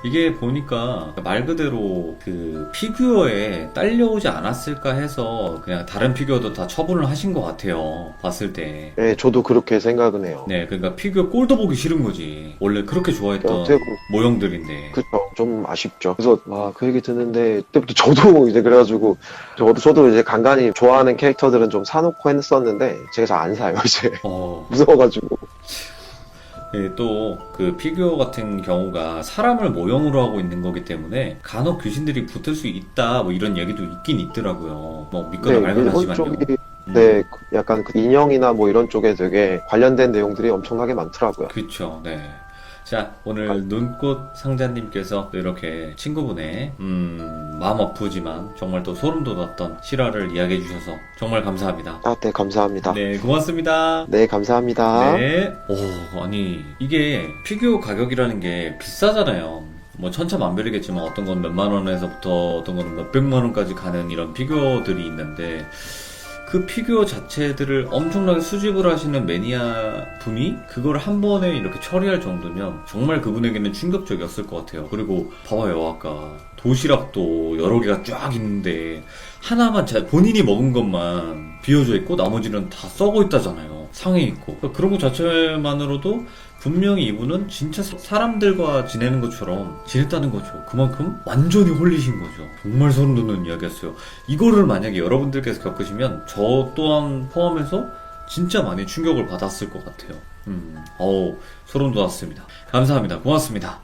이게 보니까 말 그대로 그 피규어에 딸려오지 않았을까 해서 그냥 다른 피규어도 다 처분을 하신 것 같아요. 봤을 때. 네, 저도 그렇게 생각은 해요. 네, 그러니까 피규어 꼴도 보기 싫은 거지. 원래 그렇게 좋아했던 어떻게 모형들인데. 그쵸. 좀 아쉽죠. 그래서, 그 얘기 듣는데, 그때부터 저도 이제 그래가지고, 저도 이제 간간히 좋아하는 캐릭터들은 좀 사놓고 했었는데, 제가 잘 안 사요, 이제. 무서워가지고. 네, 또 그 피규어 같은 경우가 사람을 모형으로 하고 있는 거기 때문에 간혹 귀신들이 붙을 수 있다, 뭐 이런 얘기도 있긴 있더라고요. 뭐 믿거나 네, 말거나 일본 하지만요. 쪽이, 네, 약간 그 인형이나 뭐 이런 쪽에 되게 관련된 내용들이 엄청나게 많더라고요. 그쵸, 네. 자, 오늘 눈꽃 상자님께서 또 이렇게 친구분의 마음 아프지만 정말 또 소름 돋았던 실화를 이야기해 주셔서 정말 감사합니다. 네, 감사합니다. 네, 고맙습니다. 네, 감사합니다. 네. 아니 이게 피규어 가격이라는 게 비싸잖아요. 뭐 천차만별이겠지만 어떤 건 몇만 원에서부터 어떤 건 몇백만 원까지 가는 이런 피규어들이 있는데 그 피규어 자체들을 엄청나게 수집을 하시는 매니아 분이 그걸 한 번에 이렇게 처리할 정도면 정말 그분에게는 충격적이었을 것 같아요. 그리고 봐봐요, 아까 도시락도 여러 개가 쫙 있는데 하나만 본인이 먹은 것만 비어져 있고 나머지는 다 썩어 있다잖아요. 상해 있고. 그러니까 그런 것 자체만으로도 분명히 이분은 진짜 사람들과 지내는 것처럼 지냈다는 거죠. 그만큼 완전히 홀리신 거죠. 정말 소름 돋는 이야기였어요. 이거를 만약에 여러분들께서 겪으시면 저 또한 포함해서 진짜 많이 충격을 받았을 것 같아요. 소름 돋았습니다. 감사합니다. 고맙습니다.